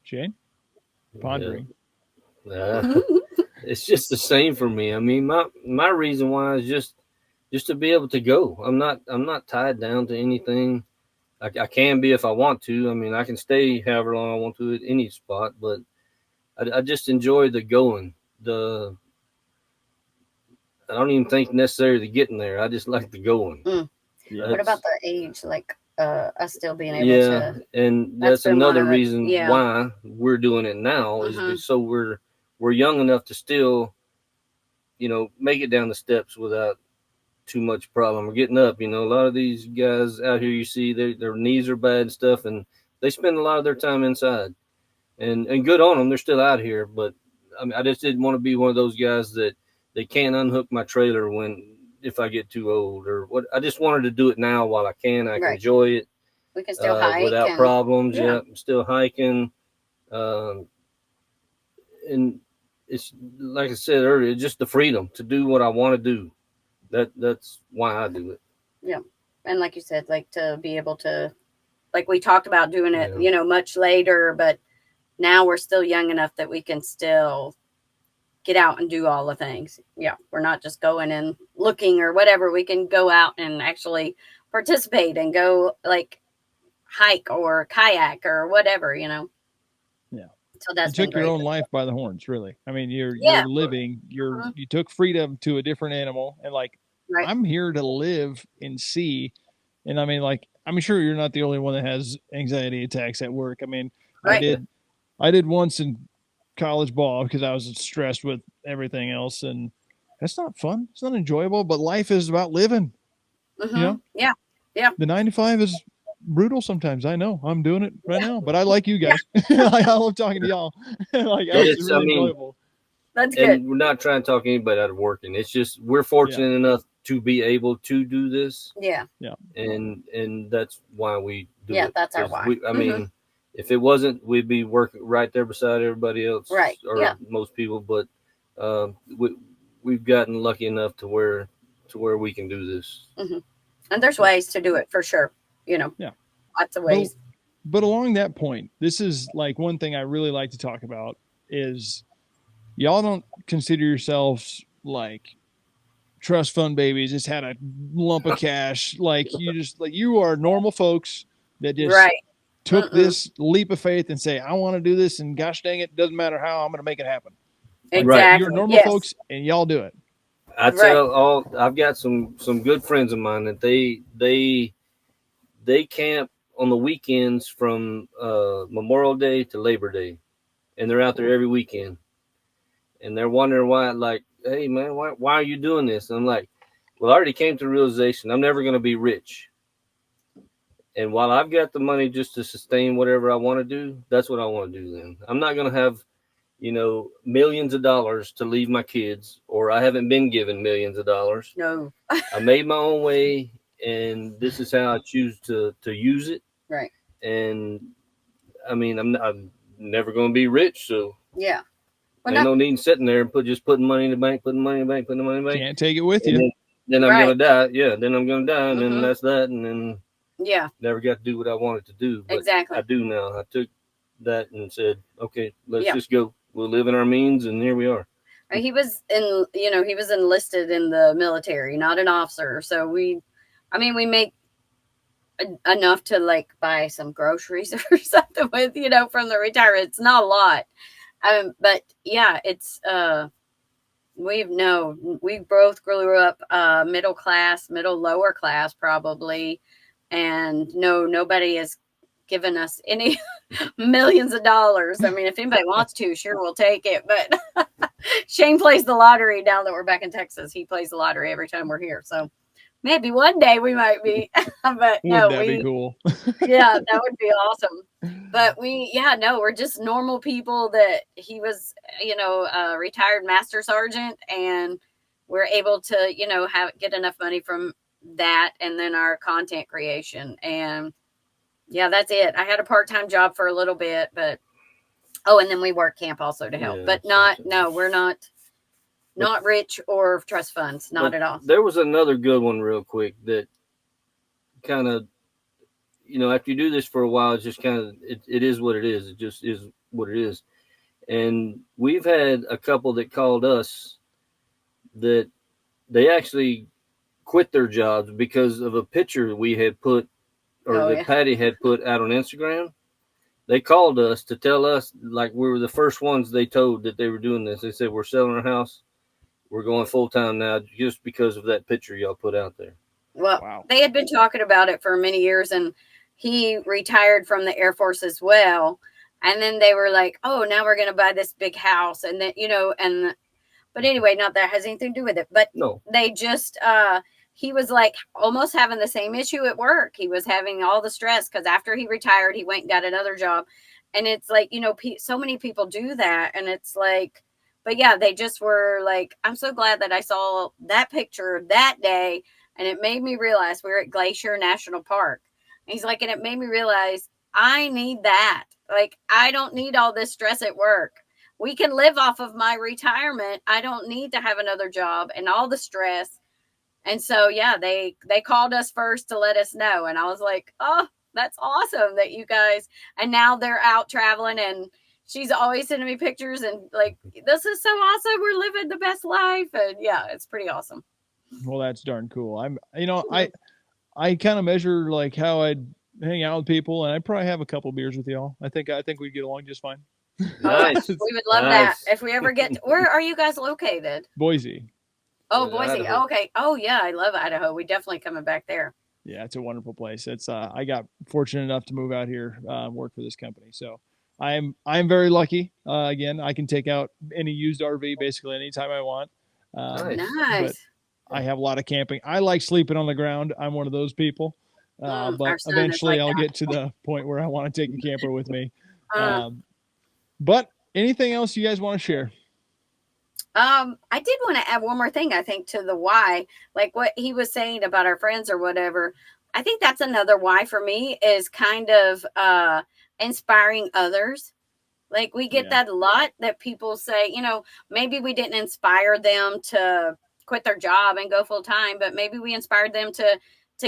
Shane? Pondering. It's just the same for me. I mean, my reason why is just to be able to go. I'm not tied down to anything. I can be if I want to. I mean, I can stay however long I want to at any spot, but I just enjoy the going. I don't even think necessarily the getting there. I just like the going. What about the age? Like us still being able to. And that's another reason why we're doing it now is so we're young enough to still, make it down the steps without too much problem. We're getting up. A lot of these guys out here, you see their knees are bad and stuff, and they spend a lot of their time inside. And good on them. They're still out here, but I mean, I just didn't want to be one of those guys that they can't unhook my trailer if I get too old or what. I just wanted to do it now while I can. I can enjoy it. We can still hike without problems. Yeah, I'm still hiking. and it's like I said earlier, it's just the freedom to do what I want to do. That's why I do it. Yeah. And like you said, like to be able to, like we talked about doing it, Yeah. you know, much later, but now we're still young enough that we can still get out and do all the things. Yeah. We're not just going and looking or whatever. We can go out and actually participate and go like hike or kayak or whatever, you know. Yeah. So that's You been took your great. own life by the horns, really. I mean, you're Yeah. living, Mhm. you took freedom to a different animal, and like, Right. I'm here to live and see. And I mean, like, I'm sure you're not the only one that has anxiety attacks at work. I mean, Right. I did once in college ball because I was stressed with everything else, and that's not fun. It's not enjoyable, but life is about living. You know, Yeah. Yeah. the 9 to 5 is brutal sometimes. I know. I'm doing it right now, but I like you Yeah. guys. I love talking to y'all. Like, it's It's, I really mean, enjoyable. That's good. and we're not trying to talk anybody out of working. It's just we're fortunate enough to be able to do this, Yeah. Yeah. and that's why we do Yeah, it. that's our 'Cause why. I mean, if it wasn't, we'd be working right there beside everybody else, Right. or Yeah. most people. But we've gotten lucky enough to where we can do this. And there's ways to do it for sure. You know, Yeah. lots of But ways. but along that point, this is like one thing I really like to talk about is y'all don't consider yourselves like trust fund babies, just had a lump of cash. Like, you just, like, you are normal folks that just Right. took this leap of faith and say, I want to do this, and gosh dang it, doesn't matter how, I'm going to make it happen. Like, Exactly. you're normal Yes. folks and y'all do it. I Right. tell all I've got some good friends of mine that they camp on the weekends from Memorial Day to Labor Day, and they're out there every weekend, and they're wondering why. Like, hey man, why are you doing this? And I'm like, well, I already came to the realization I'm never going to be rich, and while I've got the money just to sustain whatever I want to do, that's what I want to do. Then I'm not going to have millions of dollars to leave my kids, or I haven't been given millions of dollars. No. I made my own way, and this is how I choose to use it. Right. And I mean, I'm never going to be rich, so Yeah. Well, ain't no need in sitting there and putting money in the bank, putting money in the bank, putting the money in the bank. Can't take it with And you. then I'm Right. going to die. Yeah, then I'm going to die, and then that's that, and then Yeah. never got to do what I wanted to do. But Exactly. I do now. I took that and said, okay, let's Yeah. just go. We'll live in our means, and here we are. He was he was enlisted in the military, not an officer. So we make enough to like buy some groceries or something with, from the retirement. It's not a lot. But yeah, it's, we both grew up, middle lower class probably. And no, nobody has given us any millions of dollars. I mean, if anybody wants to, sure, we'll take it. But Shane plays the lottery now that we're back in Texas. He plays the lottery every time we're here. So maybe one day we might be, but no, Wouldn't that be cool? yeah, that would be awesome. But we're just normal people that he was, a retired master sergeant, and we're able to, get enough money from that, and then our content creation. And yeah, that's it. I had a part-time job for a little bit, but and then we work camp also to help, but we're not rich or trust funds, not at all. There was another good one real quick that kind of, after you do this for a while, it's just kind of, it is what it is. It just is what it is. And we've had a couple that called us that they actually quit their jobs because of a picture we had put, or that Patty had put out on Instagram. They called us to tell us, like, we were the first ones they told that they were doing this. They said, we're selling our house. We're going full time now just because of that picture y'all put out there. Well, wow. They had been talking about it for many years, and he retired from the Air Force as well. And then they were like, oh, now we're going to buy this big house. And then, but anyway, not that has anything to do with it, but no, they just, he was like almost having the same issue at work. He was having all the stress because after he retired, he went and got another job. And it's like, so many people do that. And it's like, but yeah, they just were like, I'm so glad that I saw that picture that day. And it made me realize we were at Glacier National Park. And he's like, and it made me realize I need that. Like, I don't need all this stress at work. we can live off of my retirement. I don't need to have another job and all the stress. And so, yeah, they called us first to let us know. And I was like, oh, that's awesome that you guys, and now they're out traveling, and she's always sending me pictures and like, this is so awesome. We're living the best life. And yeah, it's pretty awesome. Well, that's darn cool. I kind of measure like how I'd hang out with people, and I'd probably have a couple beers with y'all. I think we'd get along just fine. Nice. We would love that if we ever get where are you guys located? Boise. Oh, Boise. Oh, okay. Oh, yeah. I love Idaho. We definitely coming back there. Yeah, it's a wonderful place. It's I got fortunate enough to move out here, work for this company. So I'm very lucky. Again, I can take out any used RV basically anytime I want. Nice. I have a lot of camping. I like sleeping on the ground. I'm one of those people. But eventually I'll get to the point where I want to take a camper with me. But anything else you guys want to share? I did want to add one more thing, I think, to the why, like what he was saying about our friends or whatever. I think that's another why for me is kind of inspiring others. Like we get that a lot, that people say, you know, maybe we didn't inspire them to quit their job and go full time, but maybe we inspired them to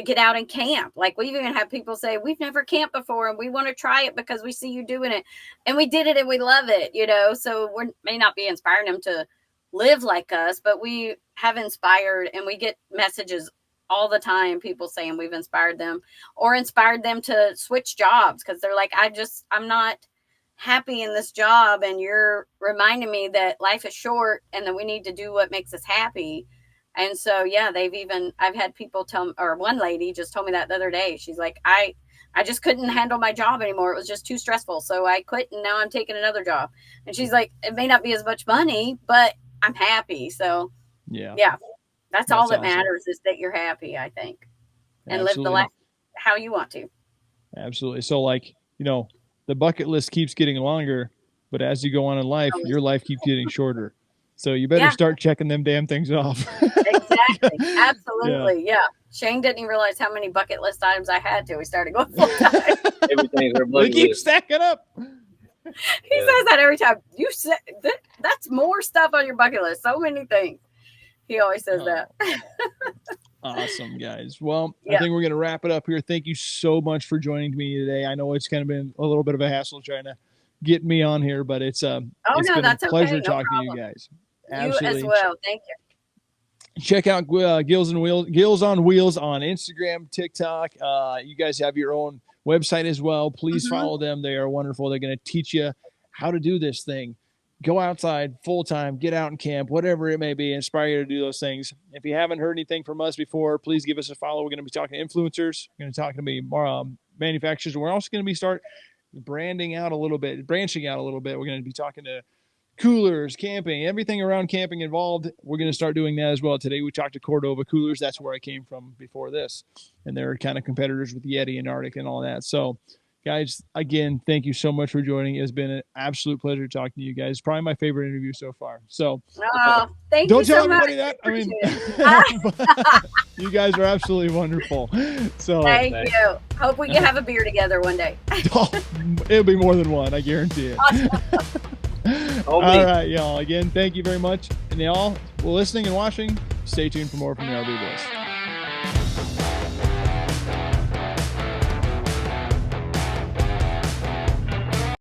get out and camp. Like we've even had people say, we've never camped before and we want to try it because we see you doing it, and we did it and we love it, you know. So we may not be inspiring them to live like us, but we have inspired, and we get messages all the time, people saying we've inspired them or inspired them to switch jobs because they're like, I'm not happy in this job, and you're reminding me that life is short and that we need to do what makes us happy. And so, yeah, I've had people tell, or one lady just told me that the other day. She's like, I just couldn't handle my job anymore. It was just too stressful. So I quit, and now I'm taking another job. And she's like, it may not be as much money, but I'm happy. So yeah, that's all that matters, is that you're happy, I think, and live the life how you want to. Absolutely. So like, you know, the bucket list keeps getting longer, but as you go on in life, your life keeps getting shorter. So you better start checking them damn things off. Exactly. Absolutely. Yeah. Shane didn't even realize how many bucket list items I had till we started going full time. They keep stacking up. He says that every time. You said that's more stuff on your bucket list. So many things. He always says that. Awesome, guys. Well, I think we're going to wrap it up here. Thank you so much for joining me today. I know it's kind of been a little bit of a hassle trying to get me on here, but it's been a pleasure talking to you guys. Absolutely. You as well. Thank you. Check out Gills on Wheels on Instagram, TikTok. You guys have your own website as well. Please follow them. They are wonderful. They're going to teach you how to do this thing. Go outside full time, get out and camp, whatever it may be, inspire you to do those things. If you haven't heard anything from us before, please give us a follow. We're going to be talking to influencers. We're going to talk to manufacturers. We're also going to be branching out a little bit. We're going to be talking to coolers, camping, everything around camping involved. We're going to start doing that as well. Today we talked to Cordova Coolers. That's where I came from before this. And they're kind of competitors with Yeti and Arctic and all that. So, guys, again, thank you so much for joining. It's been an absolute pleasure talking to you guys. It's probably my favorite interview so far. So, thank don't you tell so everybody much. that. I mean, you guys are absolutely wonderful. So, thank you. Hope we can have a beer together one day. It'll be more than one, I guarantee it. Awesome. All right, y'all. Again, thank you very much. And y'all, listening and watching, stay tuned for more from the RV Boys.